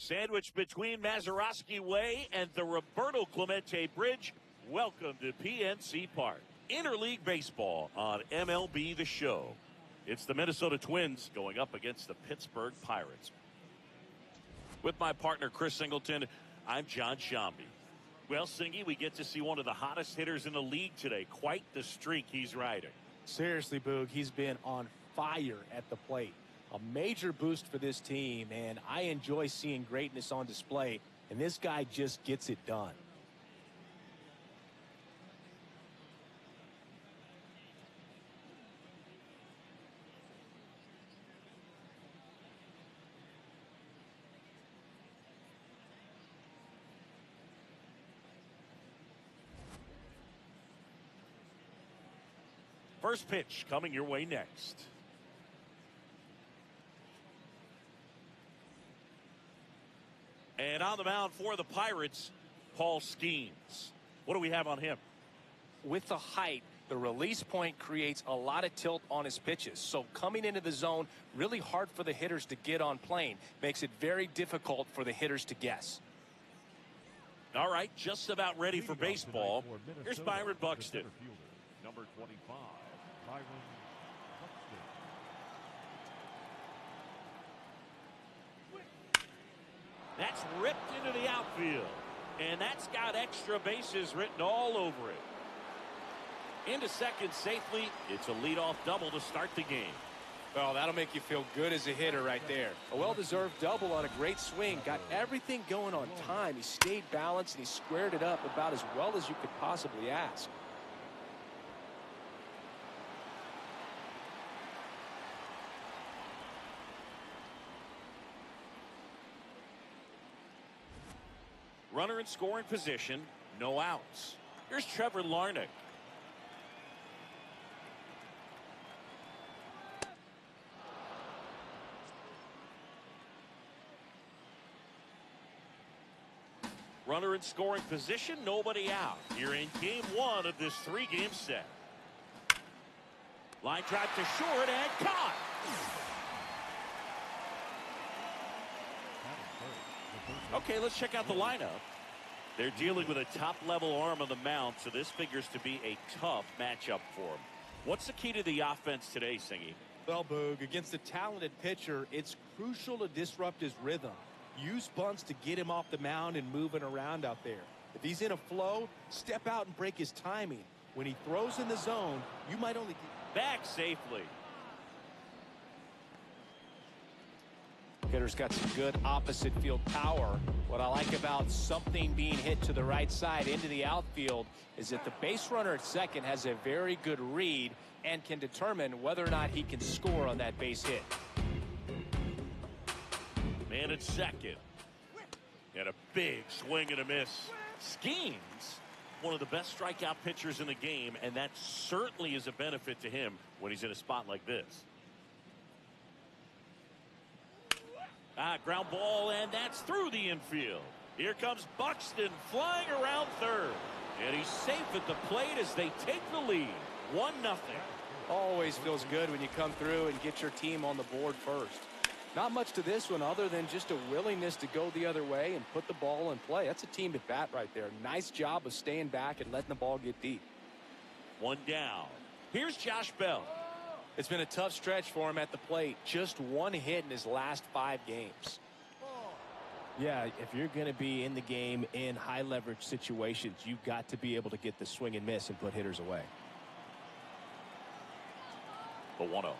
Sandwiched between Mazeroski Way and the Roberto Clemente Bridge, welcome to PNC Park. Interleague baseball on MLB The Show. It's the Minnesota Twins going up against the Pittsburgh Pirates. With my partner, Chris Singleton, I'm John Shambi. Well, Singy, we get to see one of the hottest hitters in the league today. Quite the streak he's riding. Seriously, Boog, he's been on fire at the plate. A major boost for this team, and I enjoy seeing greatness on display, and this guy just gets it done. First pitch coming your way next. And on the mound for the Pirates, Paul Skeens. What do we have on him? With the height, the release point creates a lot of tilt on his pitches. So coming into the zone, really hard for the hitters to get on plane. Makes it very difficult for the hitters to guess. All right, just about ready for baseball. Here's Byron Buxton. Number 25, Byron Buxton. That's ripped into the outfield. And that's got extra bases written all over it. Into second safely. It's a leadoff double to start the game. Well, that'll make you feel good as a hitter right there. A well-deserved double on a great swing. Got everything going on time. He stayed balanced and he squared it up about as well as you could possibly ask. Runner in scoring position, no outs. Here's Trevor Larnach. Runner in scoring position, nobody out. You're in game one of this three-game set. Line drive to short and caught. Okay, let's check out the lineup. They're dealing with a top-level arm on the mound, so this figures to be a tough matchup for them. What's the key to the offense today, Singy? Well, Boog, against a talented pitcher, it's crucial to disrupt his rhythm. Use bunts to get him off the mound and moving around out there. If he's in a flow, step out and break his timing. When he throws in the zone, you might only get back safely. Hitter's got some good opposite field power. What I like about something being hit to the right side into the outfield is that the base runner at second has a very good read and can determine whether or not he can score on that base hit. Man at second. And a big swing and a miss. Skeens, one of the best strikeout pitchers in the game, and that certainly is a benefit to him when he's in a spot like this. Ground ball, and that's through the infield. Here comes Buxton flying around third. And he's safe at the plate as they take the lead. 1-0. Always feels good when you come through and get your team on the board first. Not much to this one other than just a willingness to go the other way and put the ball in play. That's a team at bat right there. Nice job of staying back and letting the ball get deep. One down. Here's Josh Bell. It's been a tough stretch for him at the plate. Just one hit in his last 5 games. Yeah, if you're going to be in the game in high leverage situations, you've got to be able to get the swing and miss and put hitters away. The 1-0.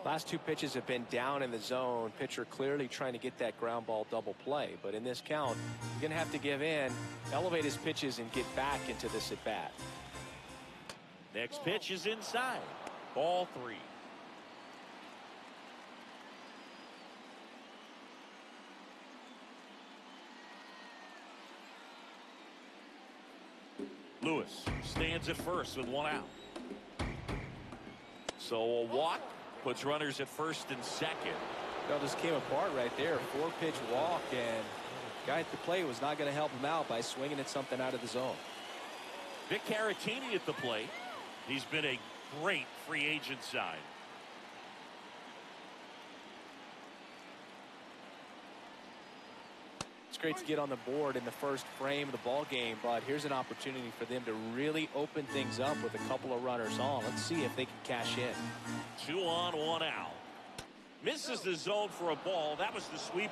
Last 2 pitches have been down in the zone. Pitcher clearly trying to get that ground ball double play. But in this count, you're going to have to give in, elevate his pitches, and get back into this at bat. Next pitch is inside. Ball 3. Lewis stands at first with 1 out. So a walk puts runners at first and second. Well, this came apart right there. 4-pitch walk, and guy at the plate was not going to help him out by swinging at something out of the zone. Vic Caratini at the plate. He's been a great free agent sign. It's great to get on the board in the first frame of the ball game, but here's an opportunity for them to really open things up with a couple of runners on. Let's see if they can cash in. 2 on, 1 out. Misses the zone for a ball. That was the sweeper.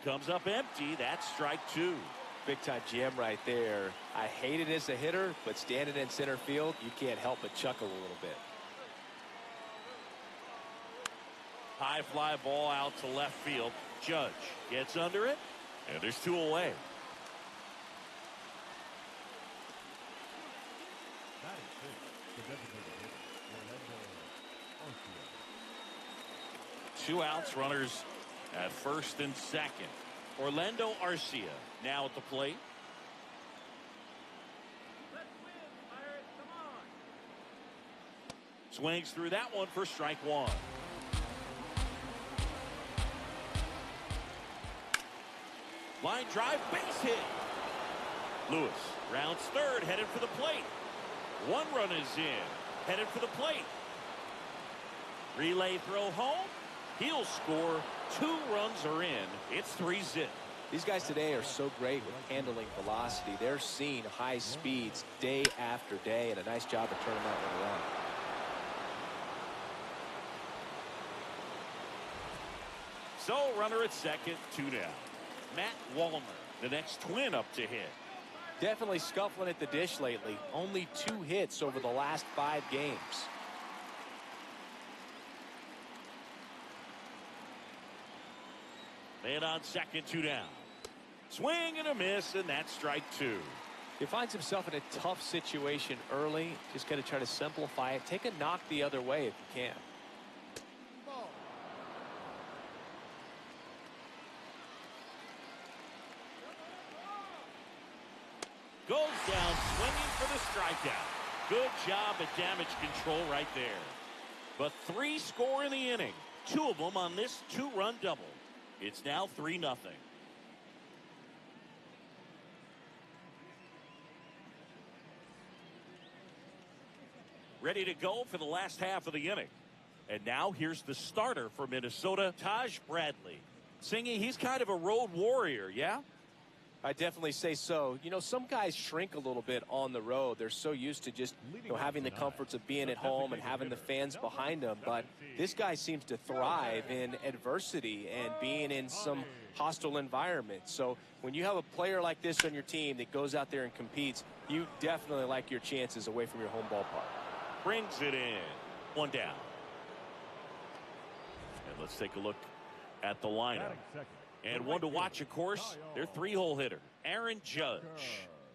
Comes up empty. That's strike 2. Big time jam right there. I hate it as a hitter, but standing in center field, you can't help but chuckle a little bit. High fly ball out to left field. Judge gets under it, and there's 2 away. Batting fifth, the designated hitter, 2 outs, runners at first and second. Orlando Arcia now at the plate. Swings through that one for strike 1. Line drive, base hit. Lewis rounds third, headed for the plate. 1 run is in, headed for the plate. Relay throw home. He'll score. 2 runs are in. It's 3-zip. These guys today are so great with handling velocity. They're seeing high speeds day after day, and a nice job of turning that one around. So runner at second, 2 down. Matt Wallner, the next Twin up to hit. Definitely scuffling at the dish lately. Only 2 hits over the last 5 games. Man on second, 2 down. Swing and a miss, and that's strike 2. He finds himself in a tough situation early. Just got to try to simplify it. Take a knock the other way if you can. Goes down swinging for the strikeout. Good job at damage control right there. But 3 score in the inning. 2 of them on this 2-run double. It's now 3-0. Ready to go for the last half of the inning. And now here's the starter for Minnesota, Taj Bradley. Singing, he's kind of a road warrior, yeah? I definitely say so. You know, some guys shrink a little bit on the road. They're so used to just, having the comforts of being at home and having the fans behind them. But this guy seems to thrive in adversity and being in some hostile environment. So when you have a player like this on your team that goes out there and competes, you definitely like your chances away from your home ballpark. Brings it in. 1 down. And let's take a look at the lineup. And one to watch, of course, their 3-hole hitter, Aaron Judge.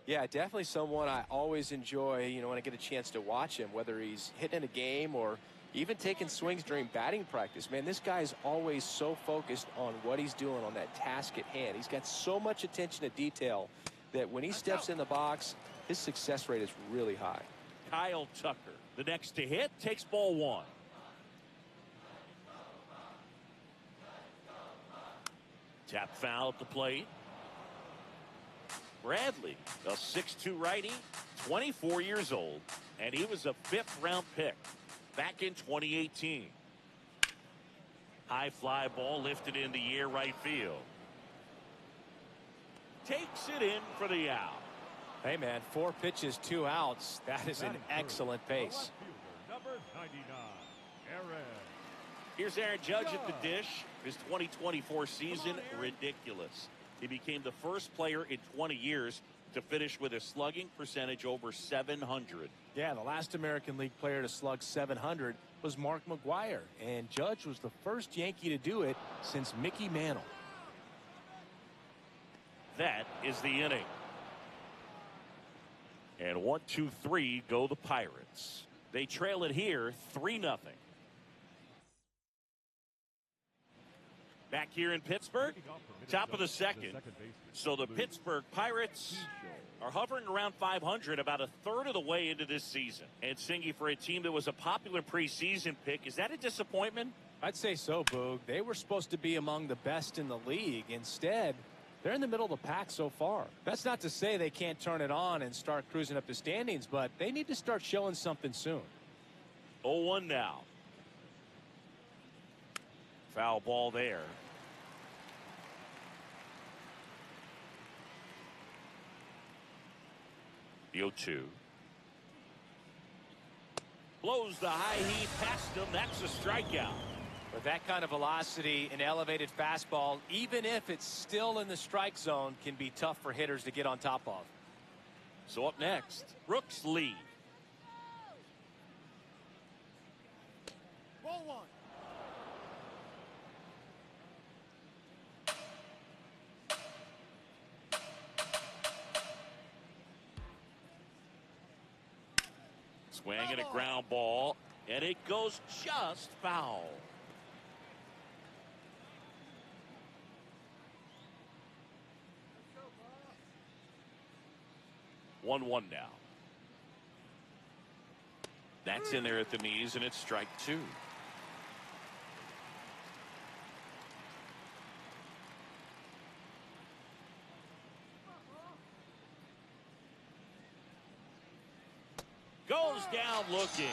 Yeah, definitely someone I always enjoy, when I get a chance to watch him, whether he's hitting a game or even taking swings during batting practice. Man, this guy is always so focused on what he's doing on that task at hand. He's got so much attention to detail that when he steps in the box, his success rate is really high. Kyle Tucker, the next to hit, takes ball 1. Tap foul at the plate. Bradley, a 6'2 righty, 24 years old, and he was a 5th-round pick back in 2018. High fly ball lifted in the air right field. Takes it in for the out. Hey, man, 4 pitches, 2 outs. That is an excellent pace. number 99, Aaron. Here's Aaron Judge at the dish. His 2024 season, ridiculous. He became the first player in 20 years to finish with a slugging percentage over 700. Yeah, the last American League player to slug 700 was Mark McGwire, and Judge was the first Yankee to do it since Mickey Mantle. That is the inning. And 1, 2, 3 go the Pirates. They trail it here 3-0. Back here in Pittsburgh, top of the second. So the Pittsburgh Pirates are hovering around 500, about a third of the way into this season. And Singy, for a team that was a popular preseason pick, is that a disappointment? I'd say so, Boog. They were supposed to be among the best in the league. Instead, they're in the middle of the pack so far. That's not to say they can't turn it on and start cruising up the standings, but they need to start showing something soon. 0-1 now. Foul ball there. The 0-2. Blows the high heat past him. That's a strikeout. With that kind of velocity, an elevated fastball, even if it's still in the strike zone, can be tough for hitters to get on top of. So up next, Brooks lead. Ball one. Swinging a ground ball, and it goes just foul. One now. That's in there at the knees, and it's strike two. Goes down looking.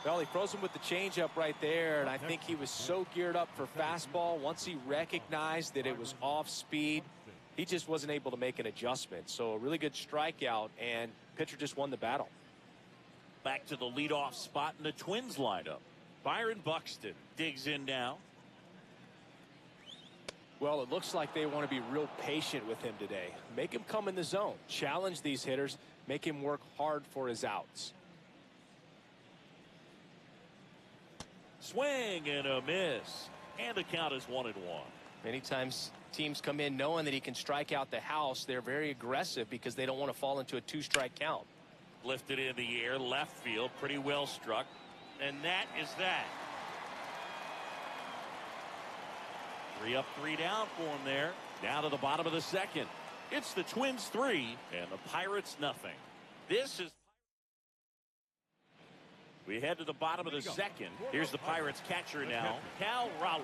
Well, he froze him with the changeup right there, and I think he was so geared up for fastball. Once he recognized that it was off speed, he just wasn't able to make an adjustment. So a really good strikeout, and pitcher just won the battle. Back to the leadoff spot in the Twins lineup. Byron Buxton digs in now. Well, it looks like they want to be real patient with him today. Make him come in the zone. Challenge these hitters. Make him work hard for his outs. Swing and a miss. And the count is 1-1. Many times teams come in knowing that he can strike out the house. They're very aggressive because they don't want to fall into a two-strike count. Lifted in the air, left field, pretty well struck. And that is that. 3 up, 3 down for him there. Down to the bottom of the second. It's the Twins 3 and the Pirates nothing. This is. We head to the bottom of the second. Here's the Pirates catcher now, Raleigh.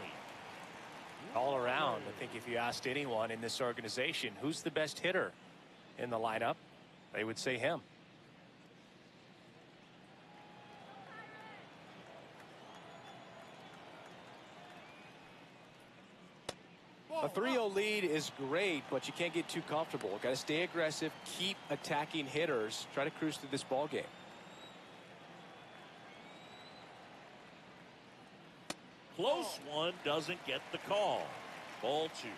All around, I think if you asked anyone in this organization who's the best hitter in the lineup, they would say him. A 3-0 lead is great, but you can't get too comfortable. Got to stay aggressive, keep attacking hitters, try to cruise through this ball game. Close one, doesn't get the call. Ball 2.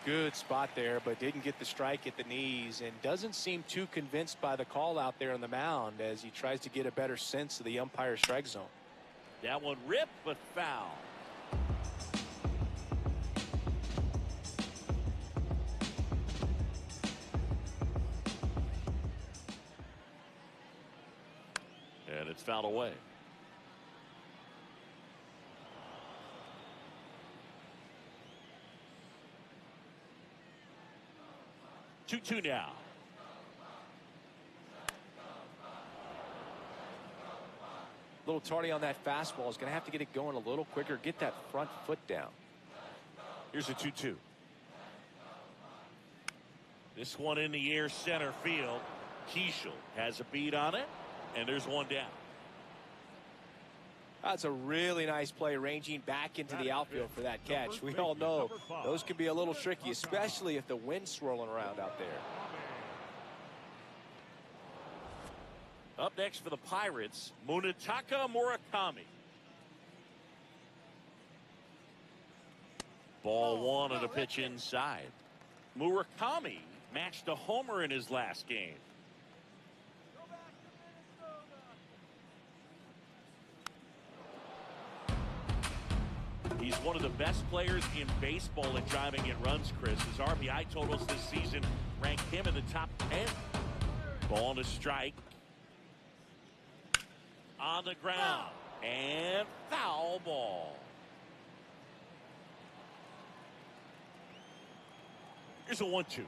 Good spot there, but didn't get the strike at the knees, and doesn't seem too convinced by the call out there on the mound as he tries to get a better sense of the umpire's strike zone. That one ripped, but foul. And it's fouled away. Two now. A little tardy on that fastball. Is going to have to get it going a little quicker. Get that front foot down. Here's a 2-2. This one in the air center field. Keishel has a beat on it, and there's one down. That's a really nice play, ranging back into the outfield for that catch. We all know those can be a little tricky, especially if the wind's swirling around out there. Up next for the Pirates, Munetaka Murakami. Ball 1 and a pitch inside. Murakami matched a homer in his last game. He's one of the best players in baseball at driving in runs, Chris. His RBI totals this season rank him in the top 10. Ball to strike. On the ground. And foul ball. Here's a 1-2.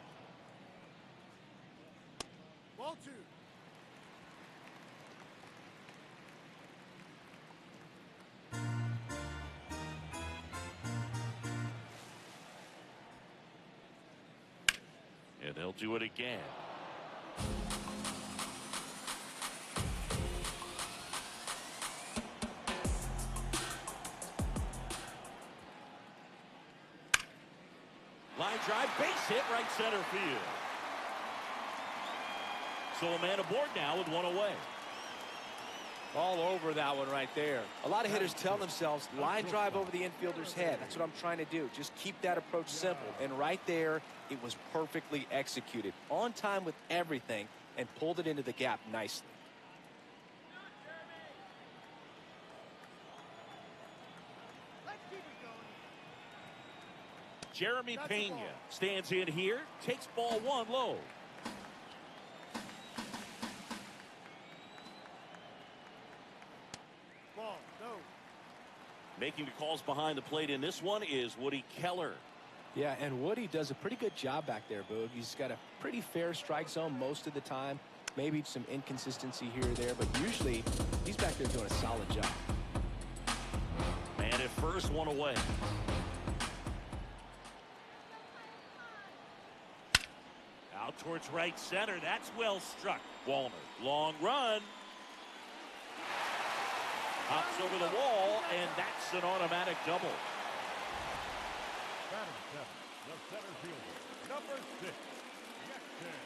Ball 2. And they'll do it again. drive, base hit, right center field. So a man aboard now with one away. All over that one right there. A lot of hitters tell themselves, line drive over the infielder's head. That's what I'm trying to do. Just keep that approach simple. And right there, it was perfectly executed. On time with everything, and pulled it into the gap nicely. Jeremy Pena stands in here, takes ball one low. Making the calls behind the plate in this one is Woody Keller. Yeah, and Woody does a pretty good job back there, Boog. He's got a pretty fair strike zone most of the time. Maybe some inconsistency here or there, but usually he's back there doing a solid job. Man at first, one away. Out towards right center. That's well struck. Walner, long run. Hops over the wall, and that's an automatic double. Batting seven, the center fielder, number 6, Yankton.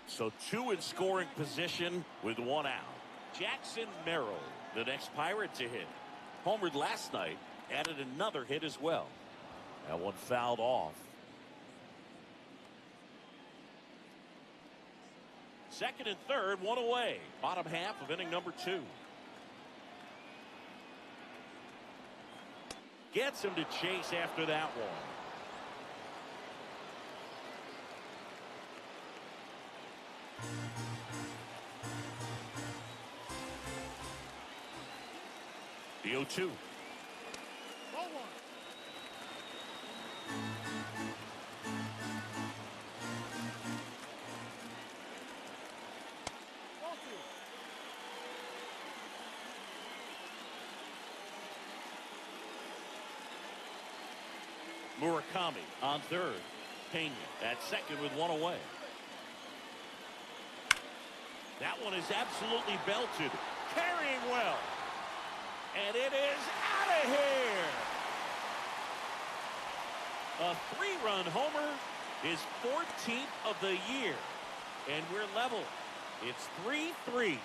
So 2 in scoring position with 1 out. Jackson Merrill, the next Pirate to hit. Homered last night, added another hit as well. That one fouled off. Second and third, 1 away. Bottom half of inning number 2. Gets him to chase after that one. The 0-2. Murakami on third. Pena at second with 1 away. That one is absolutely belted. Carrying well. And it is out of here. A 3-run homer, his 14th of the year. And we're level. It's 3-3.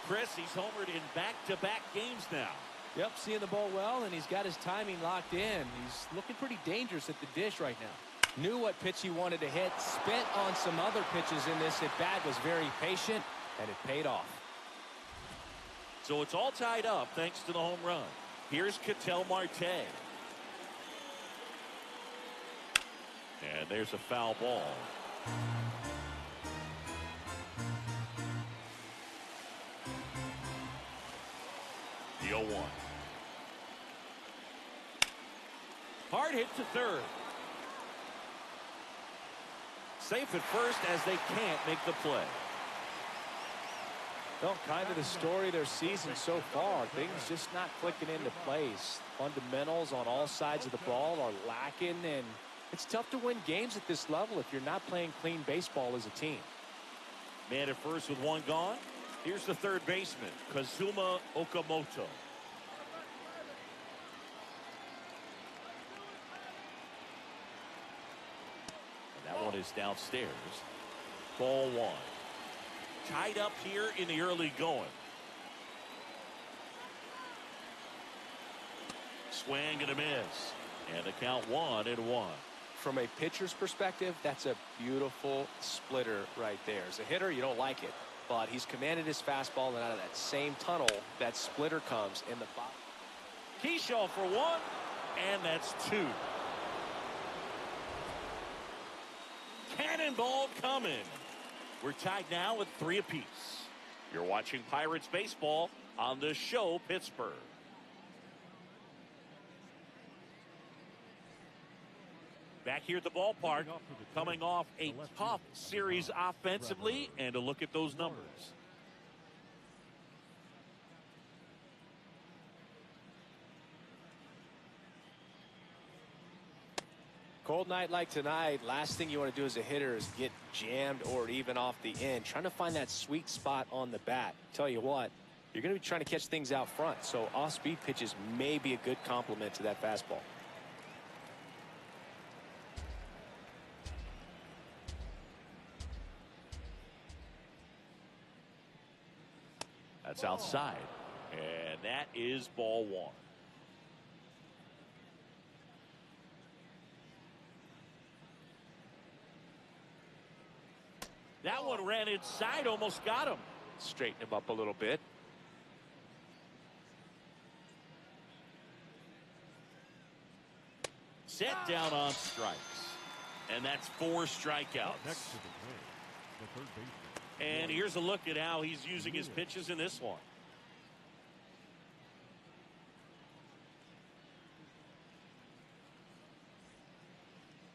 Chris, he's homered in back-to-back games now. Yep, seeing the ball well, and he's got his timing locked in. He's looking pretty dangerous at the dish right now. Knew what pitch he wanted to hit, spent on some other pitches in this at-bat, was very patient, and it paid off. So it's all tied up thanks to the home run. Here's Ketel Marte. And there's a foul ball. The 0-1. Hard hit to third. Safe at first as they can't make the play. Well, kind of the story of their season so far. Things just not clicking into place. Fundamentals on all sides of the ball are lacking, and it's tough to win games at this level if you're not playing clean baseball as a team. Man at first with 1 gone. Here's the third baseman, Kazuma Okamoto. And that one is downstairs. Ball 1. Tied up here in the early going. Swing and a miss. And the count 1-1. From a pitcher's perspective, that's a beautiful splitter right there. As a hitter, you don't like it. But he's commanded his fastball, and out of that same tunnel, that splitter comes in the bottom. Keyshaw for 1, and that's 2. Cannonball coming. We're tied now with 3 apiece. You're watching Pirates baseball on the show Pittsburgh. Back here at the ballpark, coming off a tough series offensively, and a look at those numbers. Cold night like tonight, last thing you want to do as a hitter is get jammed or even off the end. Trying to find that sweet spot on the bat. Tell you what, you're going to be trying to catch things out front. So off-speed pitches may be a good complement to that fastball. That's outside. And that is ball one. That one ran inside, almost got him. Straighten him up a little bit. Set down on strikes. And that's 4 strikeouts. Next to the plate, the third baseman. And here's a look at how he's using his pitches in this one.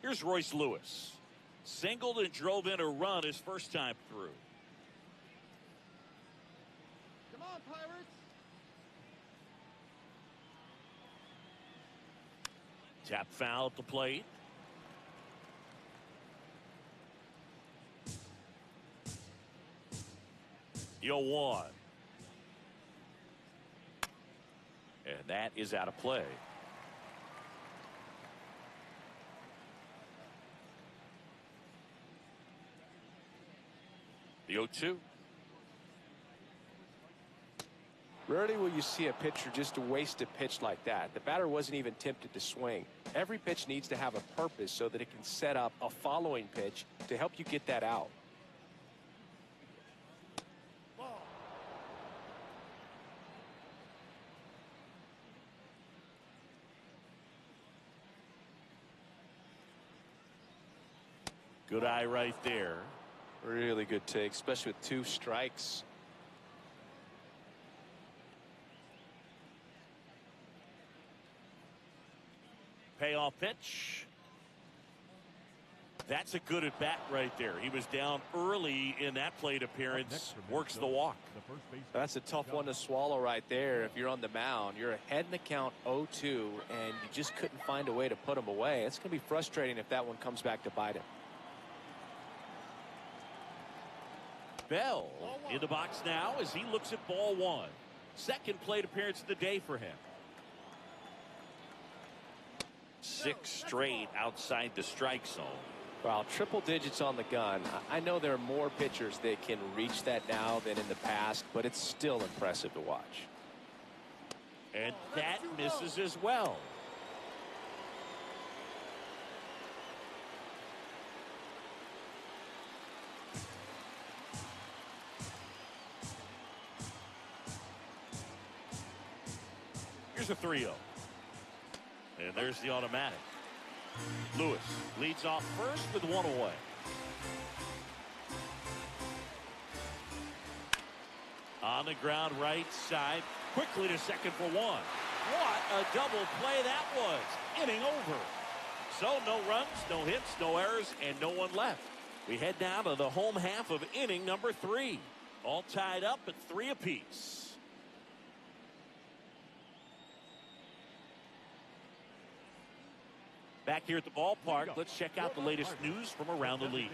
Here's Royce Lewis. Singled and drove in a run his first time through. Come on, Pirates. Tap foul at the plate. Yo, 1. And that is out of play. The 0-2. Rarely will you see a pitcher just waste a pitch like that. The batter wasn't even tempted to swing. Every pitch needs to have a purpose so that it can set up a following pitch to help you get that out. Good eye right there. Really good take, especially with 2 strikes. Payoff pitch. That's a good at bat right there. He was down early in that plate appearance. Works the walk. That's a tough one to swallow right there. If you're on the mound, you're ahead in the count 0-2, and you just couldn't find a way to put him away. It's going to be frustrating if that one comes back to bite him. Bell in the box now as he looks at ball 1. Second plate appearance of the day for him. 6 straight outside the strike zone. Well, triple digits on the gun. I know there are more pitchers that can reach that now than in the past, but it's still impressive to watch. And that misses as well. Here's a 3-0. And there's the automatic. Lewis leads off first with 1 away. On the ground right side. Quickly to second for 1. What a double play that was. Inning over. So no runs, no hits, no errors, and no one left. We head down to the home half of inning number 3. All tied up at 3 apiece. Back here at the ballpark, let's check out the latest news from around the league.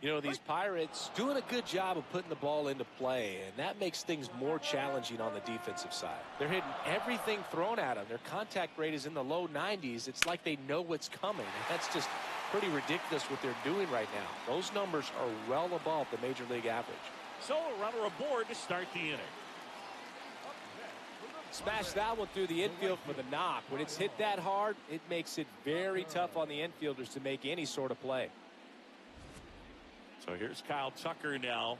You know, these Pirates doing a good job of putting the ball into play, and that makes things more challenging on the defensive side. They're hitting everything thrown at them. Their contact rate is in the low 90s. It's like they know what's coming, and that's just pretty ridiculous what they're doing right now. Those numbers are well above the major league average. So a runner aboard to start the inning. Smash that one through the infield for the knock. When it's hit that hard, it makes it very tough on the infielders to make any sort of play. So here's Kyle Tucker now.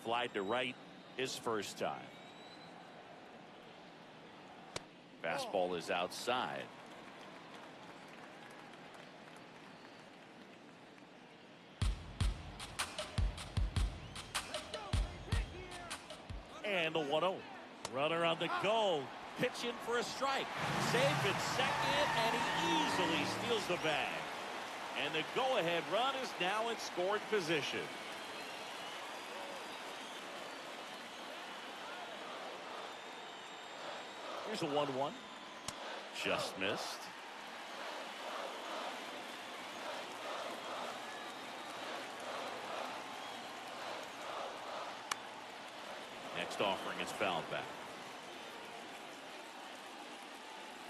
Flied to right his first time. Fastball is outside. And the 1-0. Runner on the go. Pitch in for a strike. Safe at second, and he easily steals the bag. And the go-ahead run is now in scoring position. Here's a 1-1. Just missed. Next offering is fouled back.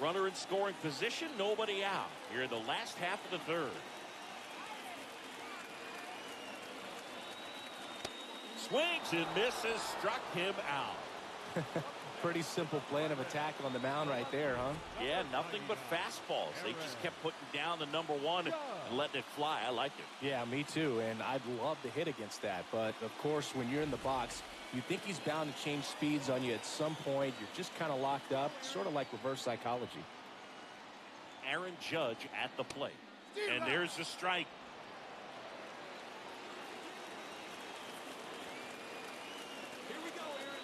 Runner in scoring position, nobody out here in the last half of the third. Swings and misses, struck him out. Pretty simple plan of attack on the mound right there, huh? Yeah, nothing but fastballs. They just kept putting down the number one and letting it fly. I like it. Yeah, me too, and I'd love to hit against that. But, of course, when you're in the box, you think he's bound to change speeds on you at some point. You're just kind of locked up, sort of like reverse psychology. Aaron Judge at the plate. And there's the strike. Here we go, Aaron.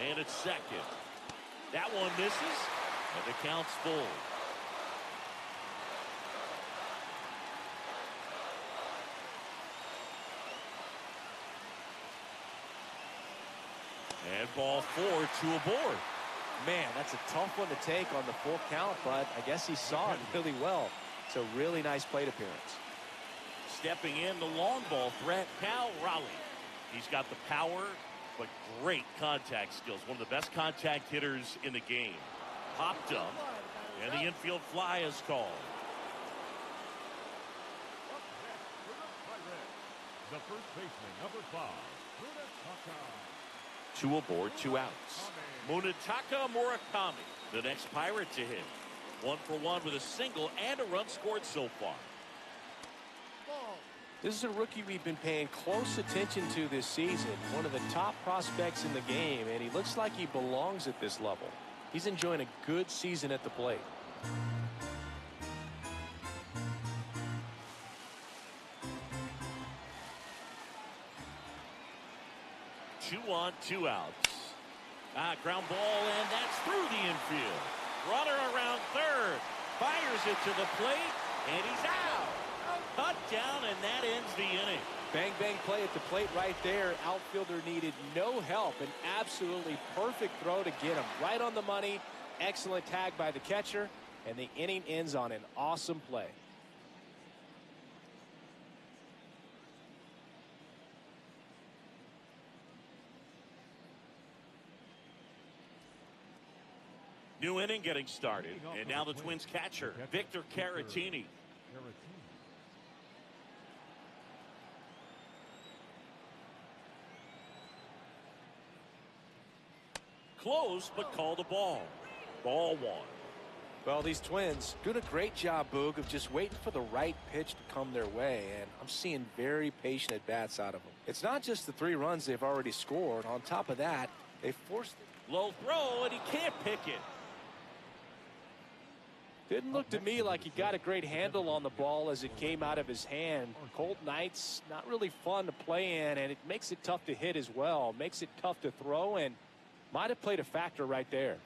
And it's second. That one misses, and the count's full. And ball 4, 2 aboard. Man, that's a tough one to take on the full count, but I guess he saw it really well. It's a really nice plate appearance. Stepping in, the long ball threat, Cal Raleigh. He's got the power, but great contact skills. One of the best contact hitters in the game. Popped up, and the infield fly is called. The first baseman, number 5, Munetaka. 2 aboard, 2 outs. Munetaka Murakami, the next Pirate to hit. 1 for 1 with a single and a run scored so far. This is a rookie we've been paying close attention to this season. One of the top prospects in the game, and he looks like he belongs at this level. He's enjoying a good season at the plate. 2 on, 2 outs. Ground ball, and that's through the infield. Runner around third. Fires it to the plate, and he's out. Cut down, and that ends the inning. Bang, bang play at the plate right there. Outfielder needed no help. An absolutely perfect throw to get him right on the money. Excellent tag by the catcher, and the inning ends on an awesome play. New inning getting started, and now the Twins catcher, Victor Caratini. Close, but called a ball. Ball 1. Well, these Twins doing a great job, Boog, of just waiting for the right pitch to come their way, and I'm seeing very patient at-bats out of them. It's not just the 3 runs they've already scored. On top of that, they forced it. Low throw, and he can't pick it. Didn't look to me like he got a great handle on the ball as it came out of his hand. Cold nights, not really fun to play in, and it makes it tough to hit as well. Makes it tough to throw, and might have played a factor right there.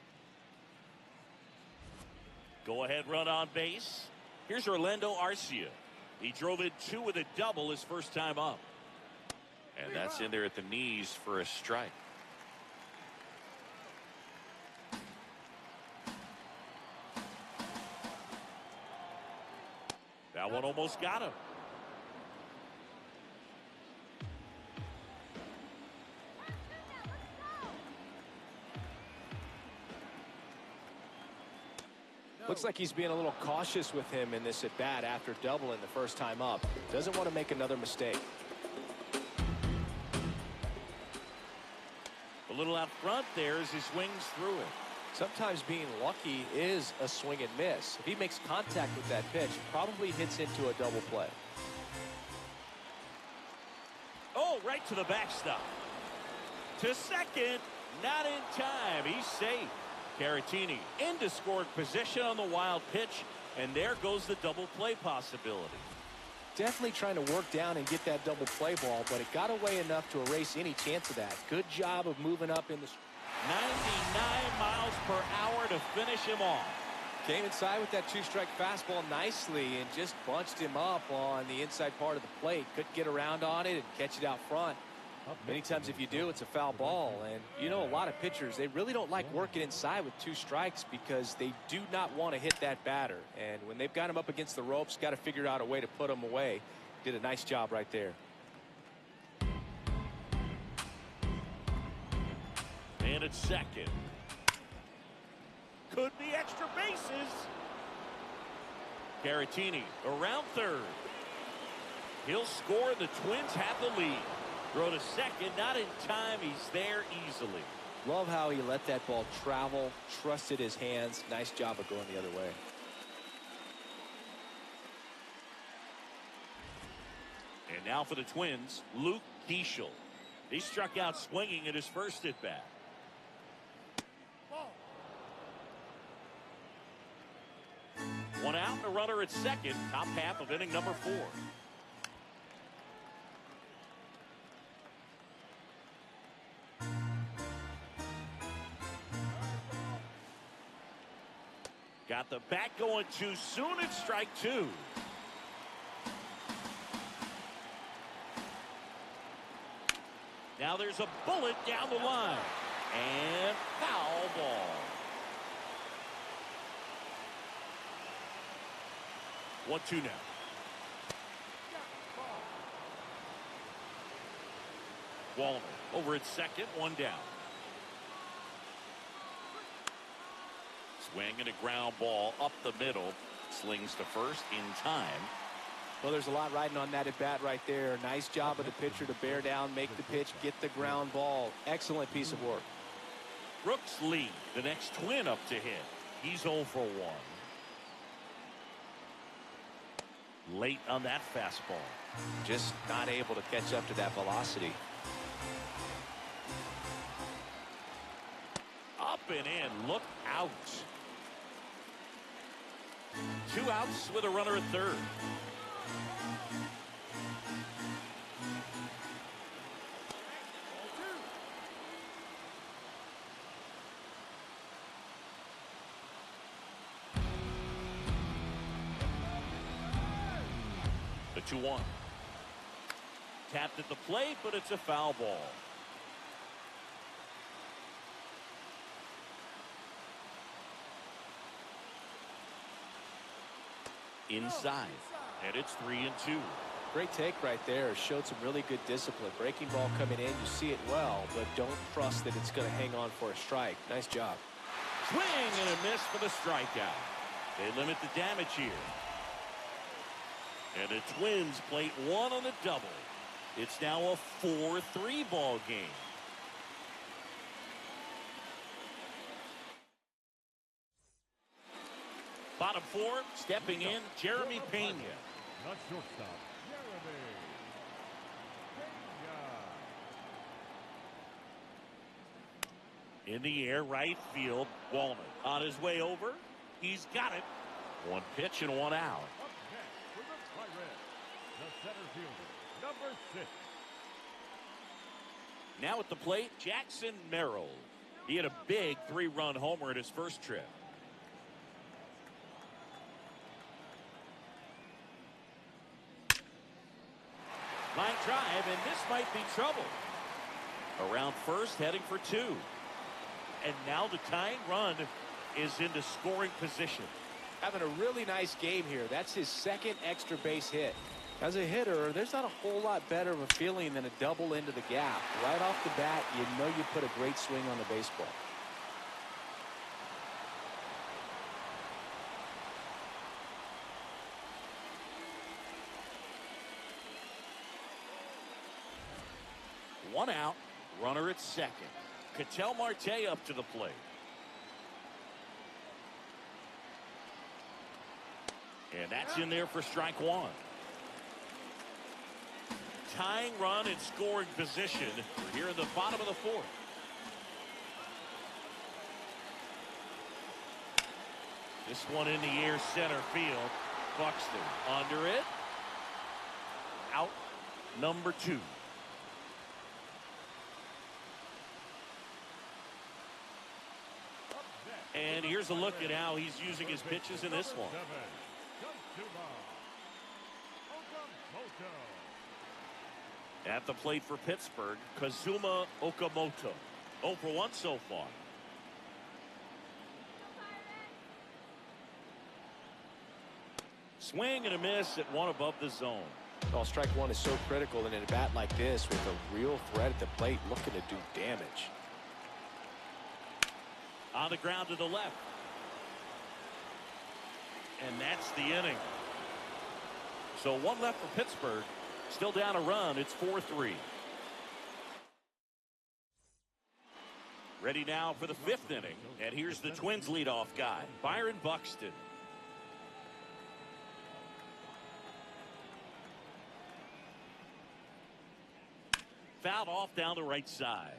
Go ahead run on base. Here's Orlando Arcia. He drove in 2 with a double his first time up. And that's in there at the knees for a strike. That one almost got him. Looks like he's being a little cautious with him in this at-bat after doubling the first time up. Doesn't want to make another mistake. A little out front there as he swings through it. Sometimes being lucky is a swing and miss. If he makes contact with that pitch, probably hits into a double play. Oh, right to the backstop. To second, not in time. He's safe. Caratini into scoring position on the wild pitch, and there goes the double play possibility. Definitely trying to work down and get that double play ball, but it got away enough to erase any chance of that. Good job of moving up in the 99 miles per hour to finish him off. Came inside with that two-strike fastball nicely and just bunched him up on the inside part of the plate. Couldn't get around on it and catch it out front. Many times if you do, it's a foul ball. And you know, a lot of pitchers, they really don't like working inside with two strikes because they do not want to hit that batter. And when they've got him up against the ropes, got to figure out a way to put him away. Did a nice job right there. And it's second. Could be extra bases. Caratini around third. He'll score. The Twins have the lead. Throw to second, not in time. He's there easily. Love how he let that ball travel, trusted his hands. Nice job of going the other way. And now for the Twins, Luke Keeschel. He struck out swinging at his first at bat. One out and a runner at second, top half of inning number 4. Got the bat going too soon. It's strike 2. Now there's a bullet down the line. And foul ball. One, two now. Wallner over at second, one down. Swing and a ground ball up the middle. Slings to first in time. Well, there's a lot riding on that at bat right there. Nice job of the pitcher to bear down, make the pitch, get the ground ball. Excellent piece of work. Brooks Lee, the next Twin up to hit. He's 0 for 1. Late on that fastball. Just not able to catch up to that velocity. Up and in. Look out. 2 outs with a runner at third. The 2-1. Tapped at the plate, but it's a foul ball. Inside, and it's 3-2. Great take right there. Showed some really good discipline. Breaking ball coming in, you see it well, but don't trust that it's going to hang on for a strike. Nice job. Swing and a miss for the strikeout. They limit the damage here. And the Twins plate 1 on the double. It's now a 4-3 ball game. Bottom 4, stepping in, Jeremy Pena. Not shortstop, Jeremy Pena. In the air, right field, Wallner on his way over. He's got it. 1 pitch and 1 out. Up next for the Pirates, the center fielder, number 6. Now at the plate, Jackson Merrill. He had a big 3-run homer at his first trip. Line drive, and this might be trouble. Around first, heading for 2. And now the tying run is into scoring position. Having a really nice game here. That's his second extra base hit. As a hitter, there's not a whole lot better of a feeling than a double into the gap. Right off the bat, you know you put a great swing on the baseball. One out, runner at second. Ketel Marte up to the plate. And that's in there for strike 1. Tying run in scoring position. We're here in the bottom of the 4th. This one in the air, center field. Buxton under it. Out number 2. And here's a look at how he's using his pitches in this one. At the plate for Pittsburgh, Kazuma Okamoto. 0 for 1 so far. Swing and a miss at 1 above the zone. Well, strike 1 is so critical in a bat like this with a real threat at the plate looking to do damage. On the ground to the left. And that's the inning. So 1 left for Pittsburgh. Still down a run. It's 4-3. Ready now for the 5th inning. And here's the Twins leadoff guy, Byron Buxton. Fouled off down the right side.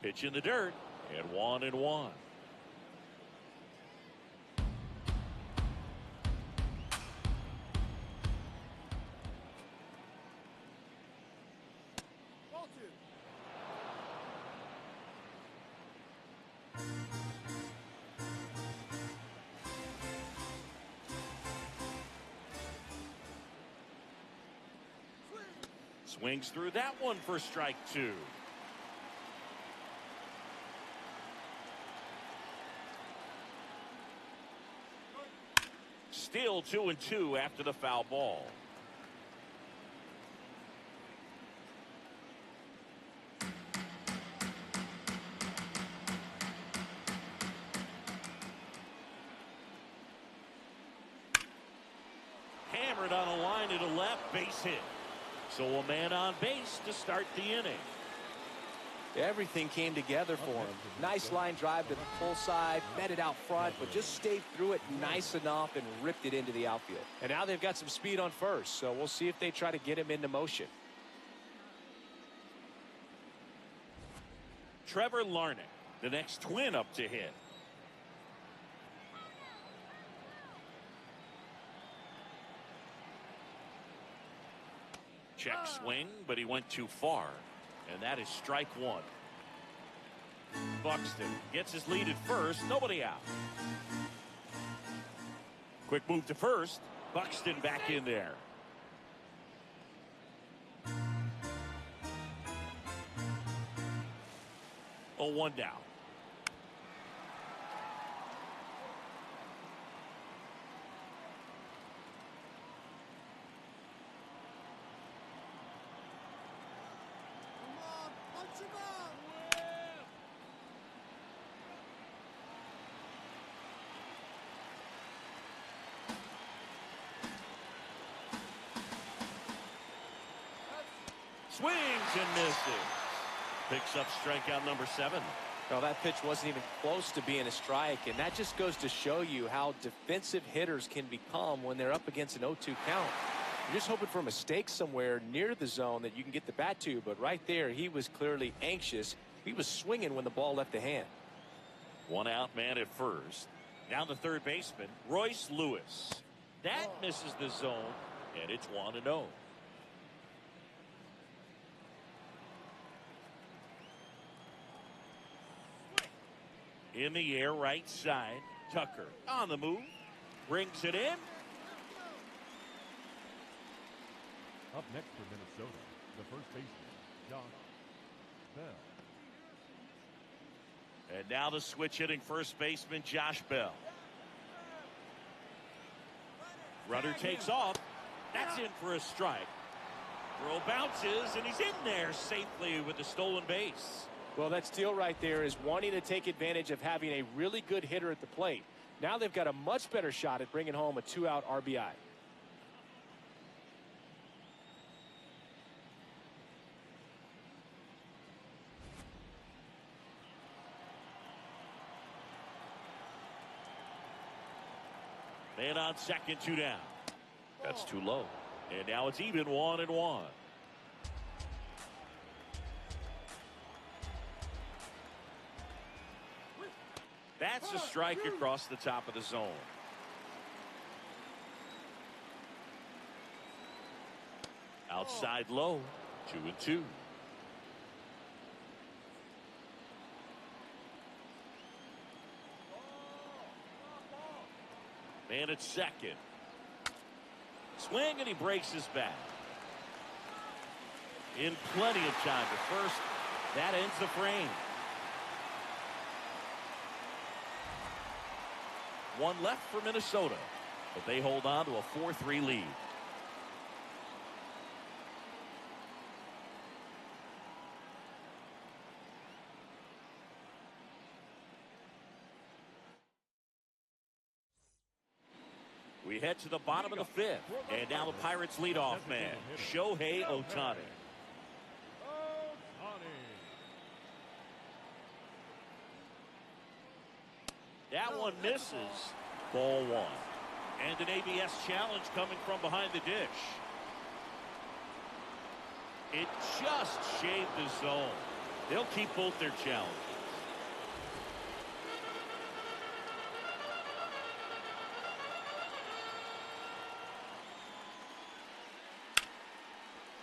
Pitch in the dirt, and 1-1. Swings through that one for strike 2. Still 2-2 after the foul ball. Hammered on a line to the left, base hit. So a man on base to start the inning. Everything came together for him. Nice line drive to the pull side, met it out front, but just stayed through it nice enough and ripped it into the outfield. And now they've got some speed on first, so we'll see if they try to get him into motion. Trevor Larnach, the next Twin up to hit. Check swing, but he went too far. And that is strike 1. Buxton gets his lead at first. Nobody out. Quick move to first. Buxton back in there. Oh, 1 down. Swings and misses. Picks up strikeout number 7. Well, that pitch wasn't even close to being a strike, and that just goes to show you how defensive hitters can become when they're up against an 0-2 count. You're just hoping for a mistake somewhere near the zone that you can get the bat to, but right there, he was clearly anxious. He was swinging when the ball left the hand. 1 out man at first. Down the third baseman, Royce Lewis. That misses the zone, and it's 1-0. In the air, right side. Tucker on the move. Brings it in. Up next for Minnesota, the first baseman, Josh Bell. And now the switch hitting first baseman, Josh Bell. Runner takes off. That's in for a strike. Throw bounces, and he's in there safely with the stolen base. Well, that steal right there is wanting to take advantage of having a really good hitter at the plate. Now they've got a much better shot at bringing home a 2-out RBI. Man on second, 2 down. That's too low. And now it's even 1-1. That's a strike across the top of the zone. Outside low, 2-2. Man at second. Swing, and he breaks his back. In plenty of time to first. That ends the frame. One left for Minnesota, but they hold on to a 4-3 lead. We head to the bottom of the fifth, and now the Pirates leadoff man, Shohei Ohtani. That one misses. Ball one. And an ABS challenge coming from behind the dish. It just shaved the zone. They'll keep both their challenges.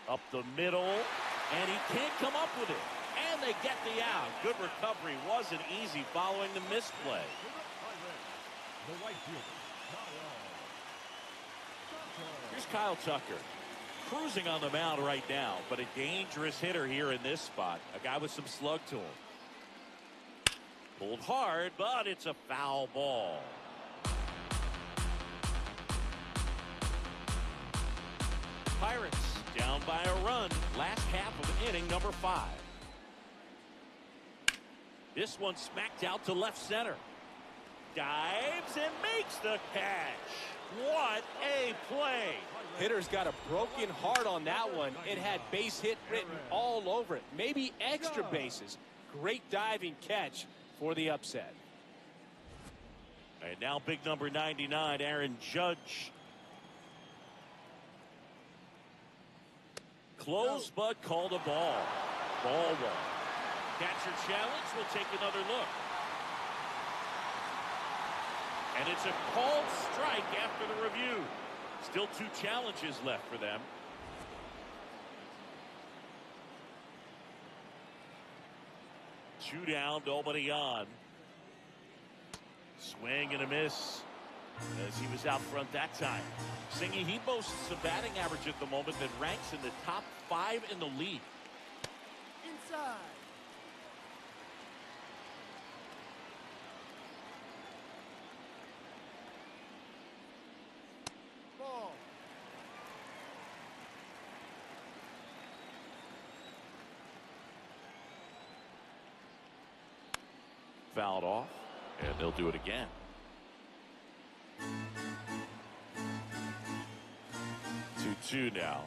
Up the middle, and he can't come up with it. And they get the out. Good recovery. Wasn't easy following the misplay. Here's Kyle Tucker, cruising on the mound right now, but a dangerous hitter here in this spot. A guy with some slug to him. Pulled hard, but it's a foul ball. Pirates down by a run. Last half of inning number 5. This one smacked out to left center. Dives and makes the catch. What a play. Hitter's got a broken heart on that one. It had base hit written all over it. Maybe extra bases. Great diving catch for the upset. And now big number 99, Aaron Judge. Close, but called a ball. Ball one. Catcher challenge will take another look. And it's a called strike after the review. Still 2 challenges left for them. Two down, nobody on. Swing and a miss as he was out front that time. Singy, he boasts a batting average at the moment that ranks in the top 5 in the league. Inside. Ball. Fouled off, and they'll do it again. Two now.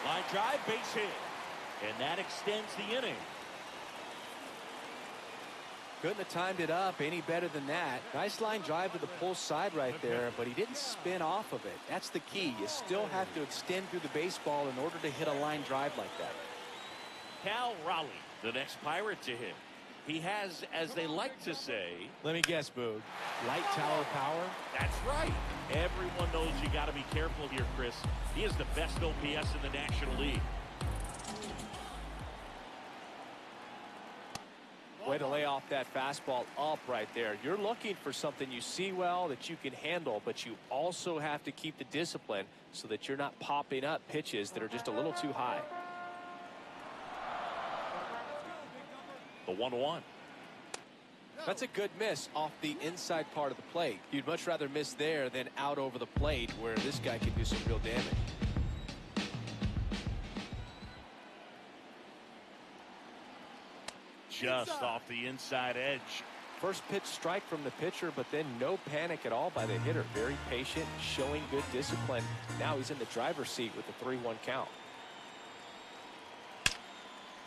Line drive, base hit, and that extends the inning. Couldn't have timed it up any better than that. Nice line drive to the pull side right there, but he didn't spin off of it. That's the key. You still have to extend through the baseball in order to hit a line drive like that. Cal Raleigh, the next Pirate to hit. He has, as they like to say, Let me guess, Boog. Light tower power? that's right. Everyone knows you got to be careful here, Chris. He is the best OPS in the National League. Way to lay off that fastball up right there. You're looking for something you see well that you can handle, but you also have to keep the discipline so that you're not popping up pitches that are just a little too high. The 1-1. That's a good miss off the inside part of the plate. You'd much rather miss there than out over the plate where this guy can do some real damage. Just off the inside edge. First pitch strike from the pitcher, but then no panic at all by the hitter. Very patient, showing good discipline. Now he's in the driver's seat with the 3-1 count.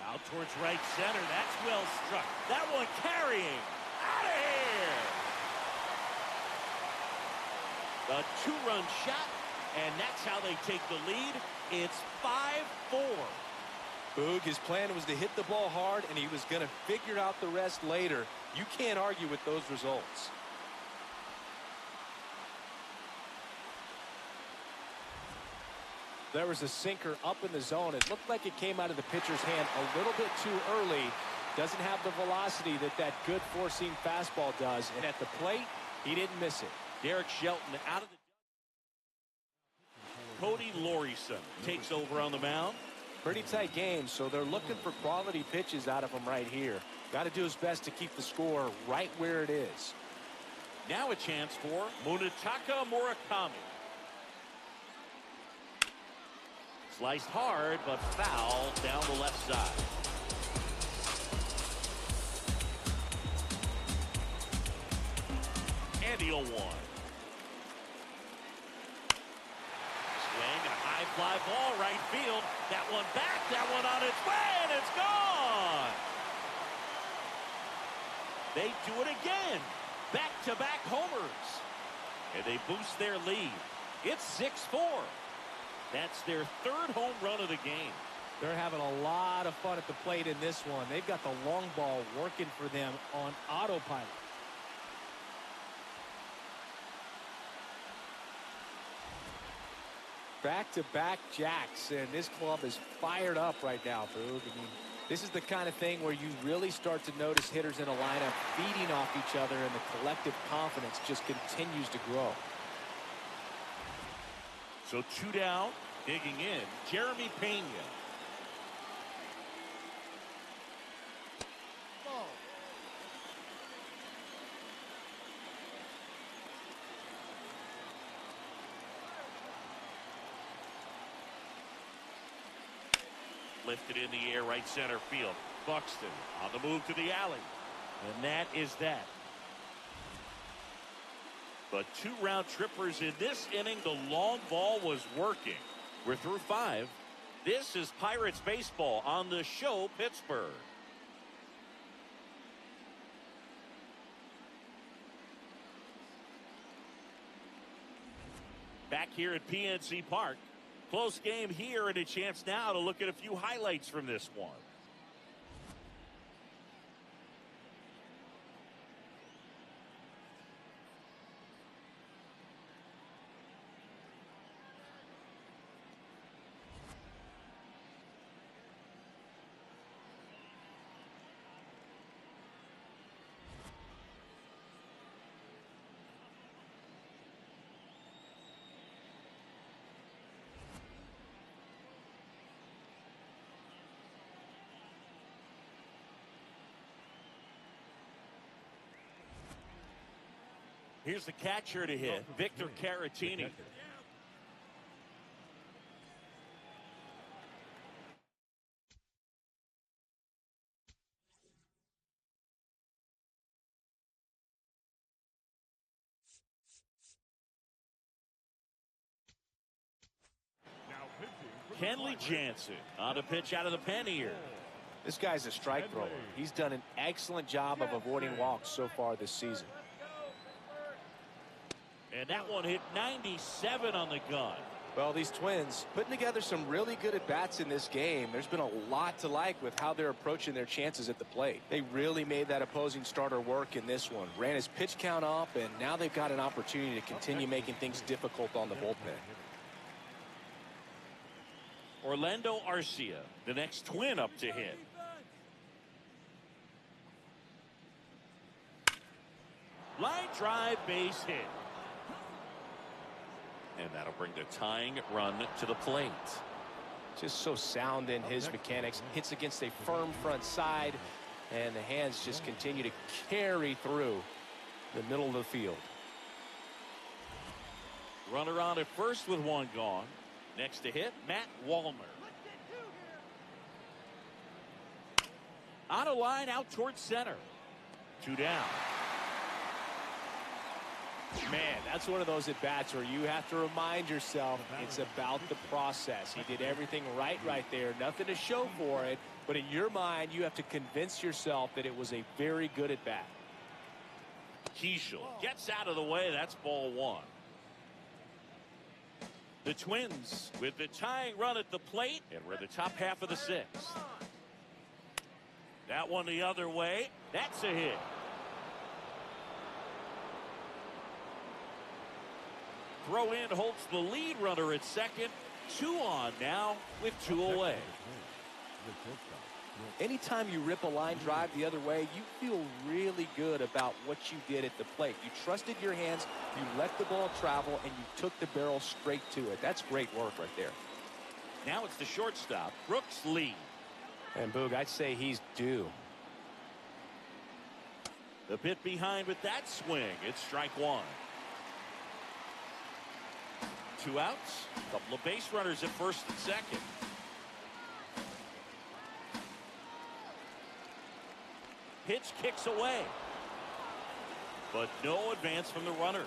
Out towards right center. That's well struck. That one carrying. Out of here. A two-run shot, and that's how they take the lead. It's 5-4. Boog, his plan was to hit the ball hard, and he was going to figure out the rest later. You can't argue with those results. There was a sinker up in the zone. It looked like it came out of the pitcher's hand a little bit too early. Doesn't have the velocity that good four-seam fastball does. And at the plate, he didn't miss it. Derek Shelton out of the... Cody Lorison takes over on the mound. Pretty tight game, so they're looking for quality pitches out of him right here. Got to do his best to keep the score right where it is. Now a chance for Munetaka Murakami. Sliced hard, but foul down the left side. And he'll one. Swing, a high fly ball, right field. That one back, that one on its way, and it's gone. They do it again. Back-to-back homers. And they boost their lead. It's 6-4. That's their third home run of the game. They're having a lot of fun at the plate in this one. They've got the long ball working for them on autopilot. Back-to-back jacks, and this club is fired up right now, Boog. I mean, this is the kind of thing where you really start to notice hitters in a lineup feeding off each other, and the collective confidence just continues to grow. So two down, digging in, Jeremy Pena. Ball. Lifted in the air, right center field. Buxton on the move to the alley. And that is that. But two round trippers in this inning. The long ball was working. We're through 5. This is Pirates baseball on the show, Pittsburgh. Back here at PNC Park. Close game here, and a chance now to look at a few highlights from this one. Here's the catcher to hit, Victor Caratini. Kenley Jansen on a pitch out of the pen here. This guy's a strike thrower. He's done an excellent job of avoiding walks so far this season. And that one hit 97 on the gun. Well, these Twins putting together some really good at-bats in this game. There's been a lot to like with how they're approaching their chances at the plate. They really made that opposing starter work in this one. Ran his pitch count up, and now they've got an opportunity to continue making things difficult on the bullpen. Orlando Arcia, the next Twin up to hit. Line drive, base hit. And that'll bring the tying run to the plate. Just so sound in his mechanics. Hits against a firm front side, and the hands just continue to carry through the middle of the field. Runner on at first with one gone. Next to hit, Matt Wallner. On a line out towards center. 2 down. Man, that's one of those at-bats where you have to remind yourself it's about the process. He did everything right there. Nothing to show for it. But in your mind, you have to convince yourself that it was a very good at-bat. Keishel gets out of the way. That's ball 1. The Twins with the tying run at the plate, and we're in the top half of the sixth. That one the other way. That's a hit. Throw in holds the lead runner at second. 2 on now with 2 away. Anytime you rip a line drive the other way, you feel really good about what you did at the plate. You trusted your hands, you let the ball travel, and you took the barrel straight to it. That's great work right there. Now it's the shortstop, Brooks Lee. And Boog, I'd say he's due. The bit behind with that swing. It's strike 1. 2 outs. A couple of base runners at first and second. Pitch kicks away. But no advance from the runners.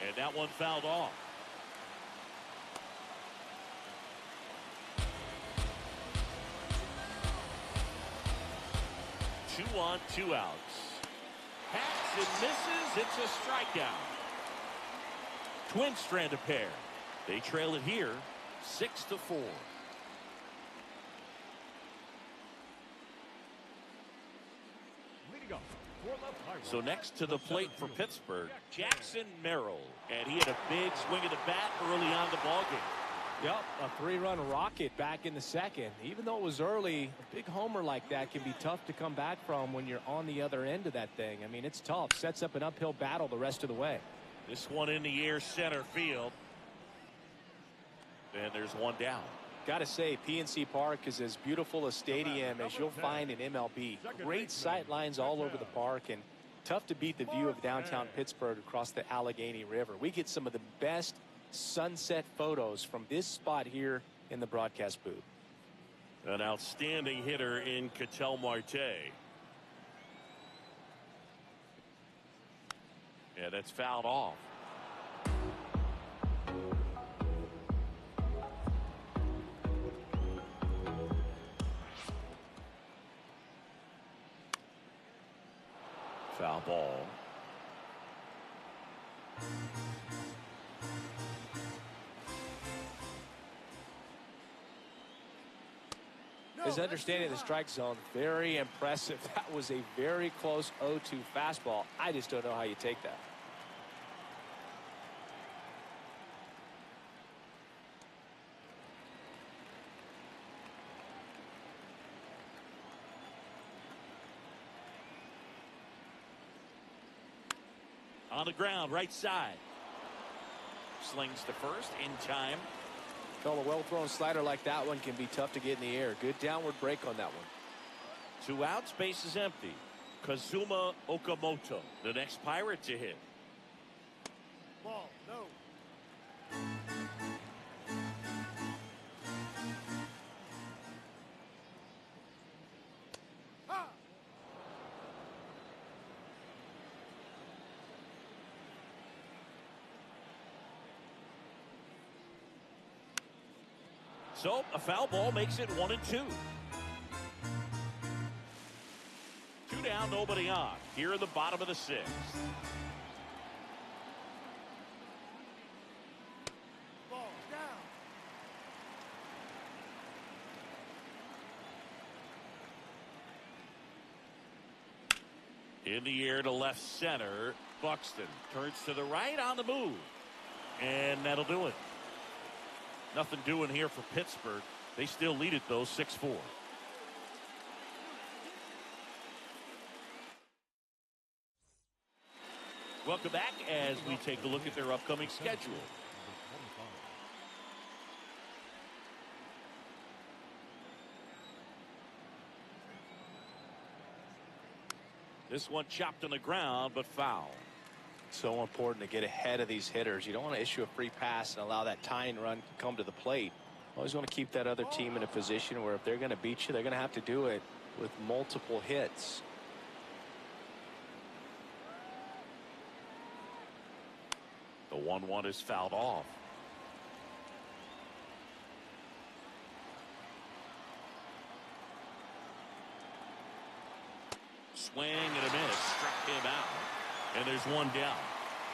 And that one fouled off. Two on, 2 outs. Hacks and misses. It's a strikeout. Twins strand a pair. They trail it here 6-4. So next to the plate for Pittsburgh, Jackson Merrill. And he had a big swing of the bat early on the ballgame. Yep, a 3-run rocket back in the second. Even though it was early, a big homer like that can be tough to come back from when you're on the other end of that thing. I mean, it's tough. Sets up an uphill battle the rest of the way. This one in the air, center field. And there's one down. Got to say, PNC Park is as beautiful a stadium as you'll find in MLB. Great sight lines all over the park, and tough to beat the view of downtown Pittsburgh across the Allegheny River. We get some of the best sunset photos from this spot here in the broadcast booth. An outstanding hitter in Ketel Marte. Yeah, that's fouled off. Foul ball. His understanding of the strike zone, very impressive. That was a very close 0-2 fastball. I just don't know how you take that. On the ground, right side. Slings to first in time. Well, a well-thrown slider like that one can be tough to get in the air. Good downward break on that one. 2 outs, base is empty. Kazuma Okamoto, the next Pirate to hit. Ball, no. Ha! So a foul ball makes it 1-2. 2 down, nobody on. Here in the bottom of the 6th. Ball down. In the air to left center. Buxton turns to the right on the move. And that'll do it. Nothing doing here for Pittsburgh. They still lead it, though, 6-4. Welcome back as we take a look at their upcoming schedule. This one chopped on the ground, but foul. So important to get ahead of these hitters. You don't want to issue a free pass and allow that tying run to come to the plate. Always want to keep that other team in a position where if they're going to beat you, they're going to have to do it with multiple hits. The 1-1 is fouled off. Swing and a miss. Struck him out. And there's one down.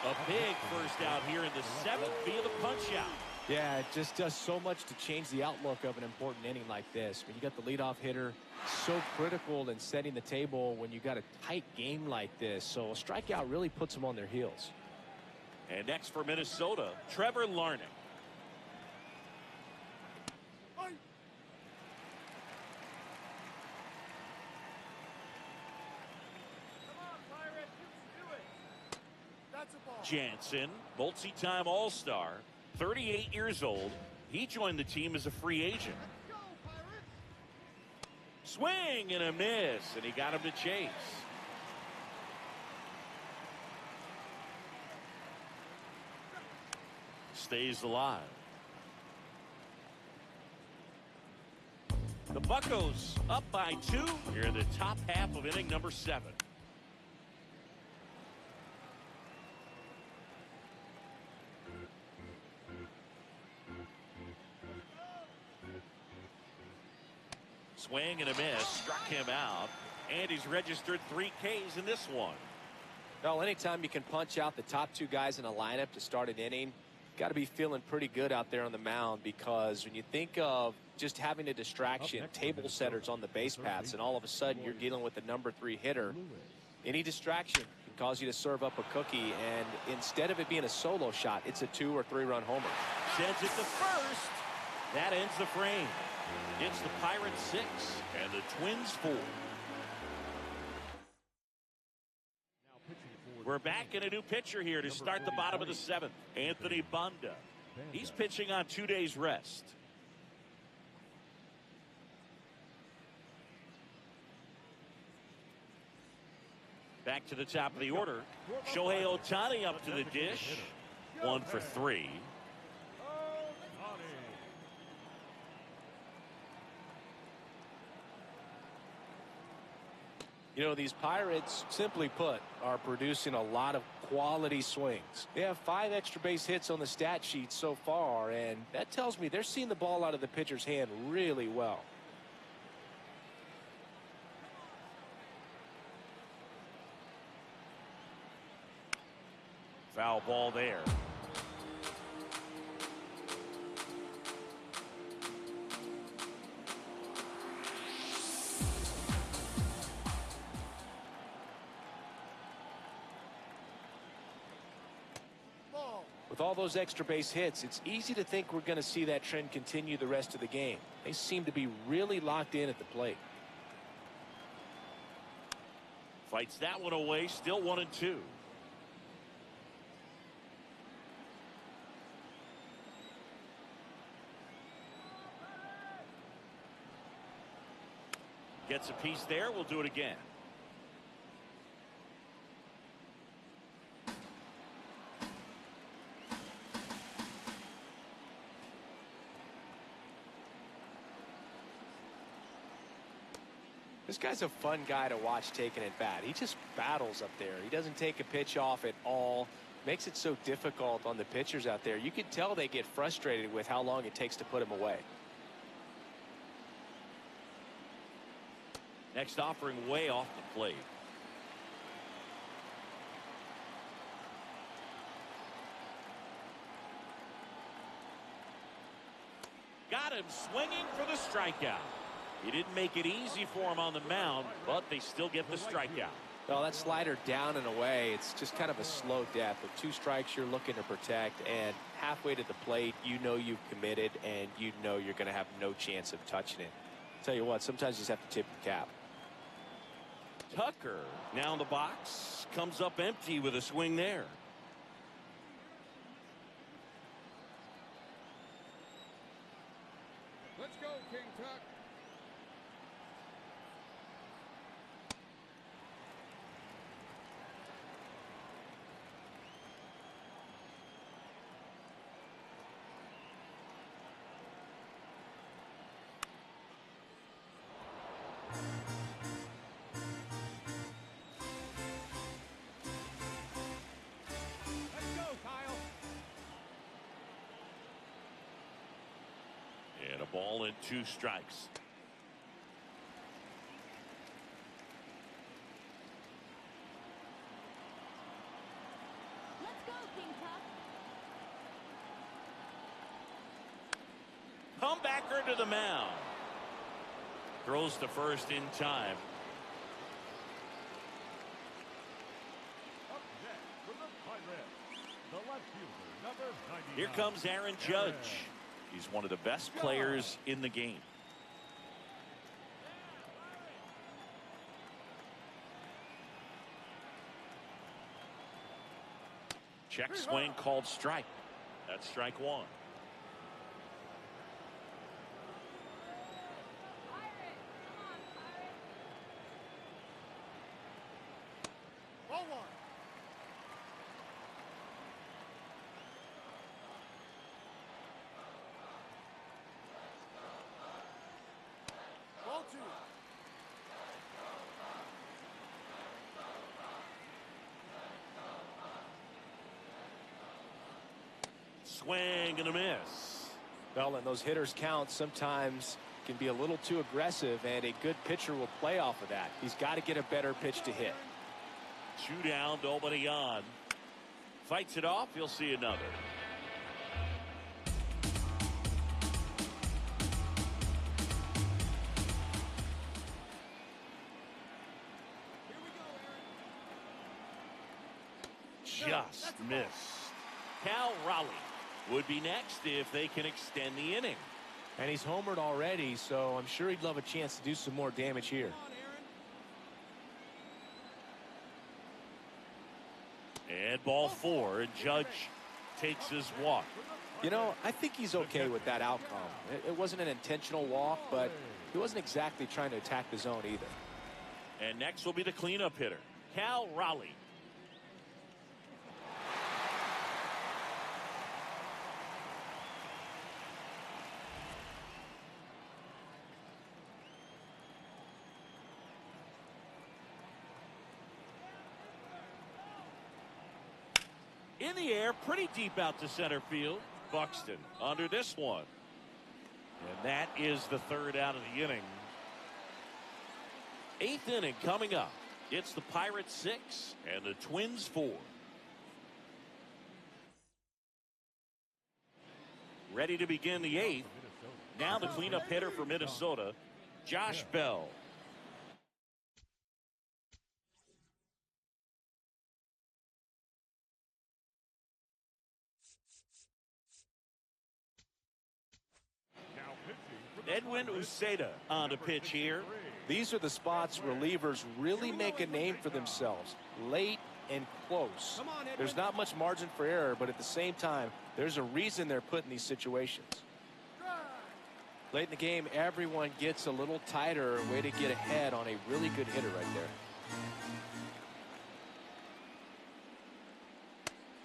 A big first out here in the 7th via the punch out. Yeah, it just does so much to change the outlook of an important inning like this. When you got the leadoff hitter, so critical in setting the table when you got a tight game like this. So a strikeout really puts them on their heels. And next for Minnesota, Trevor Larnach. Jansen, multi-time All-Star, 38 years old. He joined the team as a free agent. Swing and a miss, and he got him to chase. Stays alive. The Buccos up by 2 here in the top half of inning number 7. Swing and a miss, struck him out, and he's registered 3 Ks in this one. Well, anytime you can punch out the top 2 guys in a lineup to start an inning, got to be feeling pretty good out there on the mound, because when you think of just having a distraction, table setters on the base paths, and all of a sudden you're dealing with the number 3 hitter, any distraction can cause you to serve up a cookie, and instead of it being a solo shot, it's a 2 or 3 run homer. Sends it to first. That ends the frame. It's the Pirates 6 and the Twins 4. We're back in a new pitcher here to start the bottom of the 7th. Anthony Banda. He's pitching on 2 days rest. Back to the top of the order. Shohei Ohtani up to the dish. 1 for 3. You know, these Pirates, simply put, are producing a lot of quality swings. They have 5 extra base hits on the stat sheet so far, and that tells me they're seeing the ball out of the pitcher's hand really well. Foul ball there. With all those extra base hits, it's easy to think we're going to see that trend continue the rest of the game. They seem to be really locked in at the plate. Fights that one away, still 1-2. Gets a piece there, we'll do it again. This guy's a fun guy to watch taking at bat. He just battles up there. He doesn't take a pitch off at all. Makes it so difficult on the pitchers out there. You can tell they get frustrated with how long it takes to put him away. Next offering way off the plate. Got him swinging for the strikeout. He didn't make it easy for him on the mound, but they still get the strikeout. Well, that slider down and away, it's just kind of a slow death. With 2 strikes you're looking to protect, and halfway to the plate, you know you've committed, and you know you're going to have no chance of touching it. Tell you what, sometimes you just have to tip your cap. Tucker now in the box, comes up empty with a swing there. Let's go, King Tuck. And a ball and 2 strikes. comebacker to the mound. Throws to first in time. Up next for the Pirates, the left fielder, number 99. Here comes Aaron Judge. He's one of the best players in the game. Check swing called strike. That's strike one. Ball one. Ball two. Swing and a miss. Well, and those hitters count sometimes can be a little too aggressive, and a good pitcher will play off of that. He's got to get a better pitch to hit. 2 down, nobody on. Fights it off. You'll see another. Just missed. Cal Raleigh would be next if they can extend the inning. And he's homered already, so I'm sure he'd love a chance to do some more damage here. And ball 4, and Judge takes his walk. You know, I think he's okay with that outcome. It wasn't an intentional walk, but he wasn't exactly trying to attack the zone either. And next will be the cleanup hitter, Cal Raleigh. In the air, pretty deep out to center field. Buxton under this one. And that is the 3rd out of the inning. 8th inning coming up. It's the Pirates 6 and the Twins 4. Ready to begin the 8th. Now the cleanup hitter for Minnesota, Josh Bell. Edwin Uceda on the pitch here. These are the spots relievers really make a name for themselves. Late and close. There's not much margin for error, but at the same time, there's a reason they're put in these situations. Late in the game, everyone gets a little tighter. Way to get ahead on a really good hitter right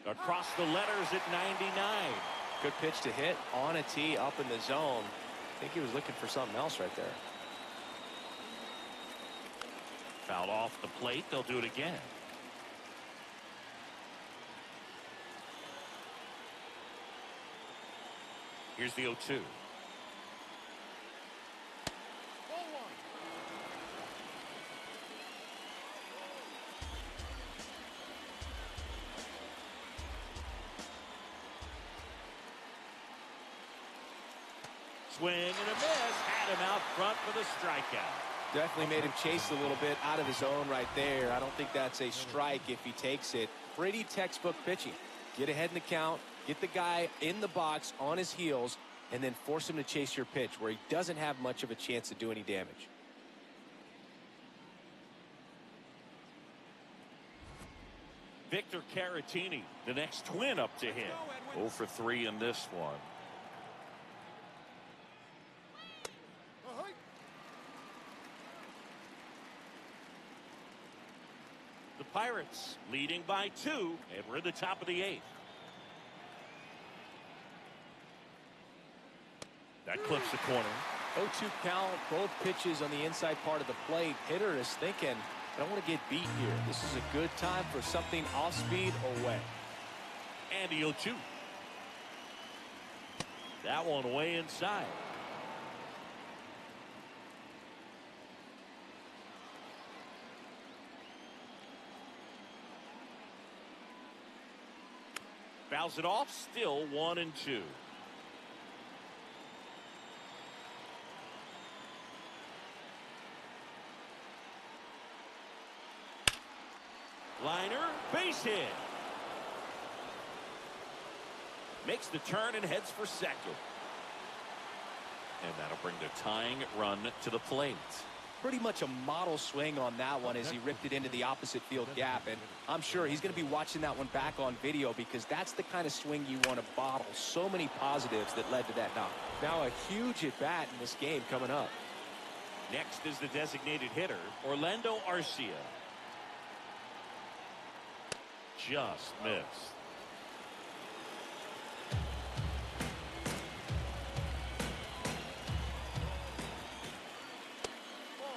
there. Across the letters at 99. Good pitch to hit on a tee up in the zone. I think he was looking for something else right there. Fouled off the plate. They'll do it again. Here's the 0-2. Ball one. Swing and a miss. Had him out front for the strikeout. Definitely made him chase a little bit out of his zone right there. I don't think that's a strike if he takes it. Pretty textbook pitching. Get ahead in the count, get the guy in the box on his heels, and then force him to chase your pitch where he doesn't have much of a chance to do any damage. Victor Caratini, the next Twin up to him. 0 for 3 in this one. The Pirates leading by 2, and we're in the top of the 8th. That clips the corner. 0-2 count, both pitches on the inside part of the plate. Hitter is thinking, I don't want to get beat here. This is a good time for something off speed away. And the 0-2. That one way inside. Fouls it off, still 1-2. base hit. Makes the turn and heads for second. And that'll bring the tying run to the plate. Pretty much a model swing on that one as he ripped it into the opposite field gap. And I'm sure he's going to be watching that one back on video because that's the kind of swing you want to bottle. So many positives that led to that knock. Now a huge at-bat in this game coming up. Next is the designated hitter, Orlando Arcia. Just missed.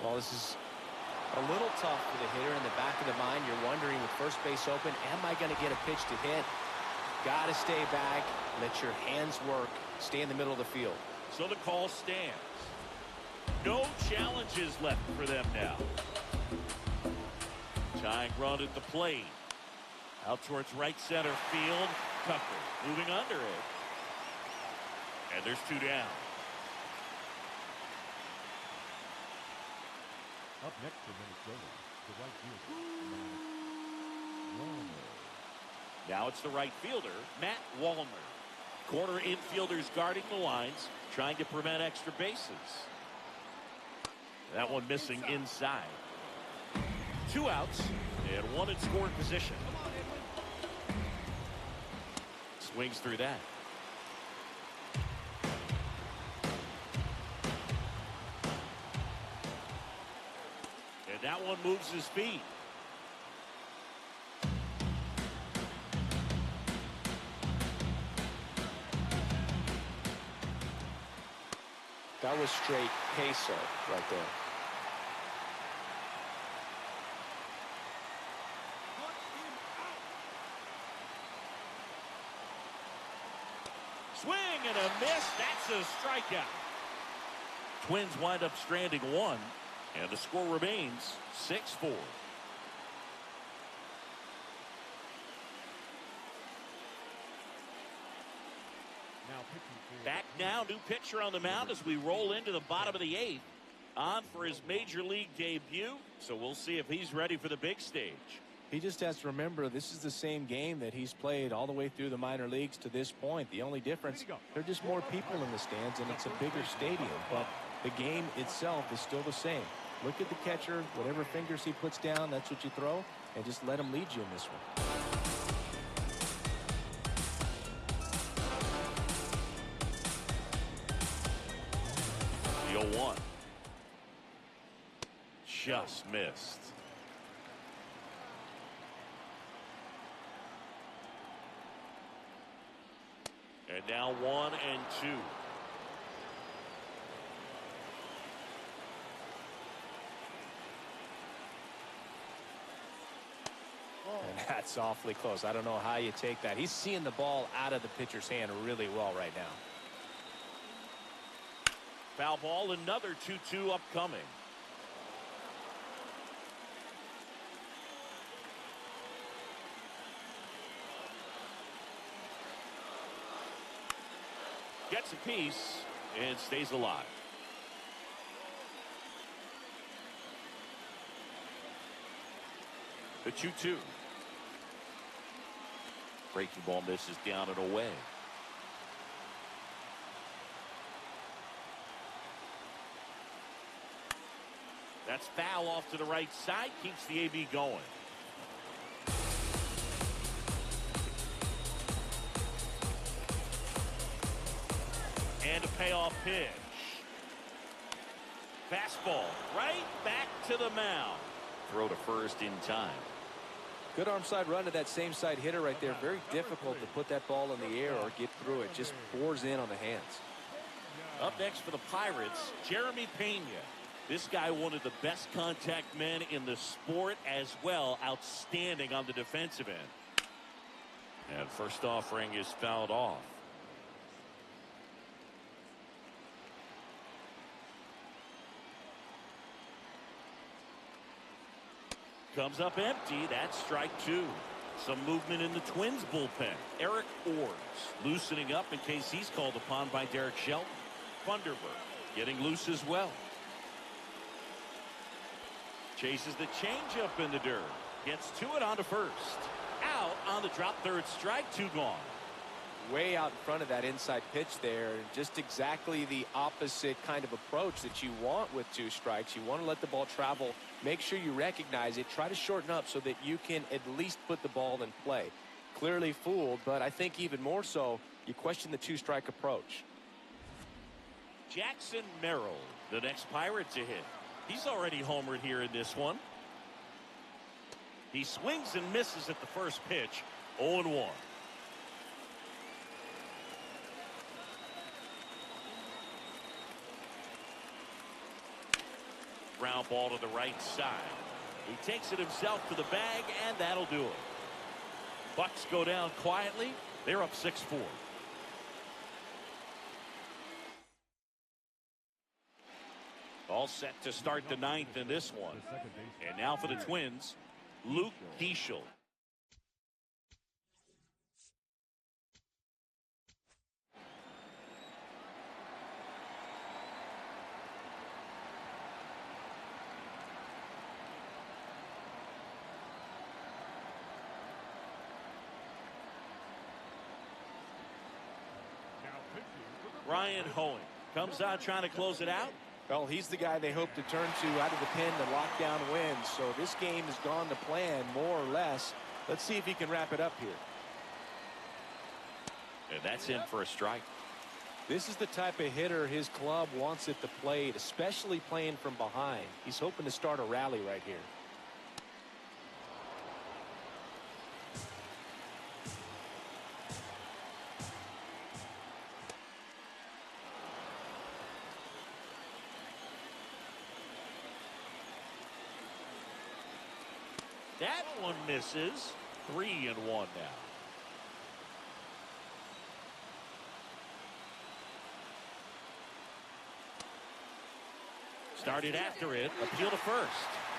Well, this is a little tough for the hitter. In the back of the mind, you're wondering with first base open, am I going to get a pitch to hit? Got to stay back, let your hands work, stay in the middle of the field. So the call stands. No challenges left for them now. Tying run at the plate. Out towards right center field. Tucker moving under it. And there's two down. Up next for Minnesota, the right fielder, Matt Wallner. Now it's the right fielder, Matt Wallner. Corner infielders guarding the lines, trying to prevent extra bases. That one missing inside. 2 outs and one in scoring position. Swings through that. And that one moves his feet. That was straight queso right there. Swing and a miss. That's a strikeout. Twins wind up stranding one, and the score remains 6-4. Back now, new pitcher on the mound as we roll into the bottom of the 8th. On for his major league debut, so we'll see if he's ready for the big stage. He just has to remember this is the same game that he's played all the way through the minor leagues to this point. The only difference, there are just more people in the stands and it's a bigger stadium, but the game itself is still the same. Look at the catcher, whatever fingers he puts down, that's what you throw, and just let him lead you in this one. The 0-1. Just missed. And now 1 and 2. And that's awfully close. I don't know how you take that. He's seeing the ball out of the pitcher's hand really well right now. Foul ball, another 2-2 upcoming. Gets a piece and stays alive. The 2-2. Breaking ball misses down and away. That's foul off to the right side. Keeps the AB going. And a payoff pitch. Fastball right back to the mound. Throw to first in time. Good arm side run to that same side hitter right there. Very difficult to put that ball in the air or get through it. Just bores in on the hands. Up next for the Pirates, Jeremy Pena. This guy, one of the best contact men in the sport as well. Outstanding on the defensive end. And first offering is fouled off. Comes up empty. That's strike 2. Some movement in the Twins bullpen. Eric Ords loosening up in case he's called upon by Derek Shelton. Funderburg getting loose as well. Chases the changeup in the dirt. Gets to it on to first. Out on the drop, third strike, 2 gone. Way out in front of that inside pitch there. Just exactly the opposite kind of approach that you want with 2 strikes. You want to let the ball travel. Make sure you recognize it. Try to shorten up so that you can at least put the ball in play. Clearly fooled, but I think even more so, you question the 2-strike approach. Jackson Merrill, the next Pirate to hit. He's already homered here in this one. He swings and misses at the first pitch. 0-1. Ground ball to the right side. He takes it himself to the bag, and that'll do it. Bucks go down quietly. They're up 6-4. All set to start the 9th in this one. And now for the Twins, Luke Keeschel. Ryan Hoeing comes out trying to close it out. Well, he's the guy they hope to turn to out of the pen to lock down wins. So this game has gone to plan, more or less. Let's see if he can wrap it up here. And that's in for a strike. This is the type of hitter his club wants at the plate, especially playing from behind. He's hoping to start a rally right here. That one misses. 3-1 now. Started after it. Appeal to first.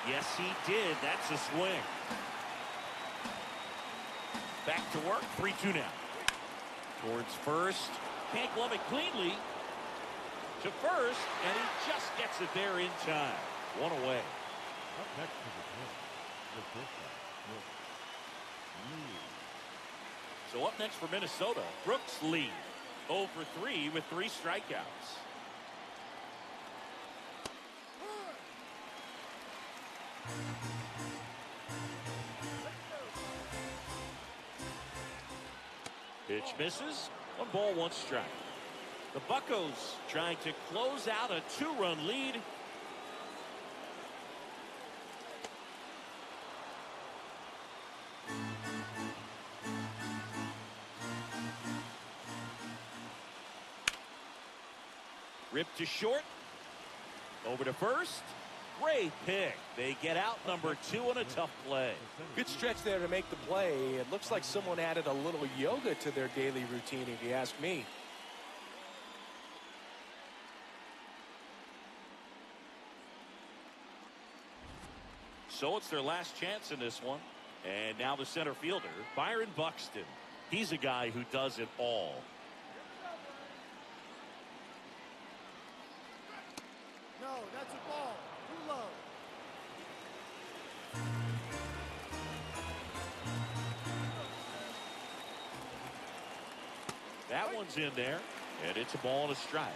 Yes, he did. That's a swing. Back to work. 3-2 now. Towards first. Can't glove it cleanly. To first. And he just gets it there in time. 1 away. Up next to the Twins, the first batter, So up next for Minnesota, Brooks Lee. 0 for 3 with 3 strikeouts. Pitch misses. 1 ball, 1 strike. The Buccos trying to close out a 2-run lead. Ripped to short. Over to first. Great pick. They get out number 2 on a tough play. Good stretch there to make the play. It looks like someone added a little yoga to their daily routine, if you ask me. So it's their last chance in this one. And now the center fielder, Byron Buxton. He's a guy who does it all. No, that's a ball. Too low. That one's in there, and it's a ball and a strike.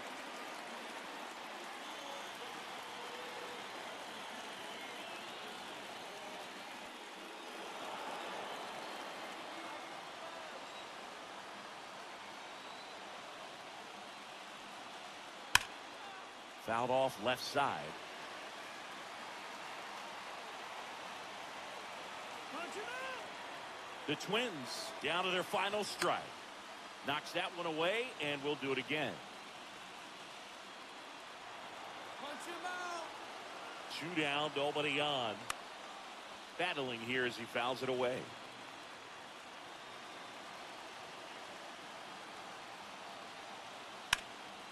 Fouled off left side. Punch him out. The Twins down to their final strike. Knocks that one away, and we'll do it again. Punch him out. 2 down, nobody on. Battling here as he fouls it away.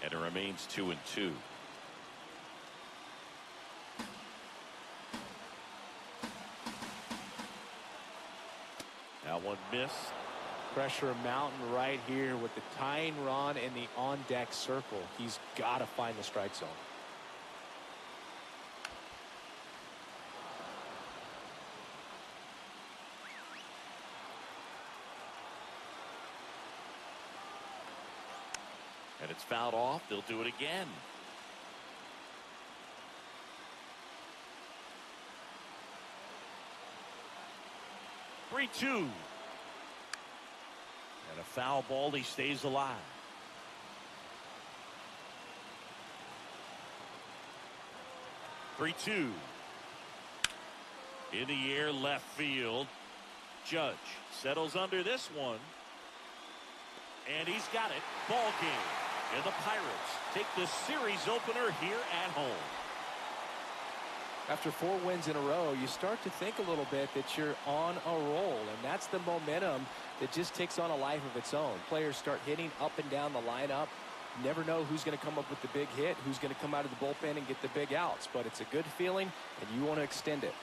And it remains 2-2. Now one miss. Pressure mountain right here with the tying run in the on-deck circle. He's got to find the strike zone. And it's fouled off. They'll do it again. Three-two. And a foul ball. He stays alive. Three-two. In the air, left field. Judge settles under this one. And he's got it. Ball game. And the Pirates take the series opener here at home. After 4 wins in a row, you start to think a little bit that you're on a roll, and that's the momentum that just takes on a life of its own. Players start hitting up and down the lineup. You never know who's going to come up with the big hit, who's going to come out of the bullpen and get the big outs, but it's a good feeling, and you want to extend it.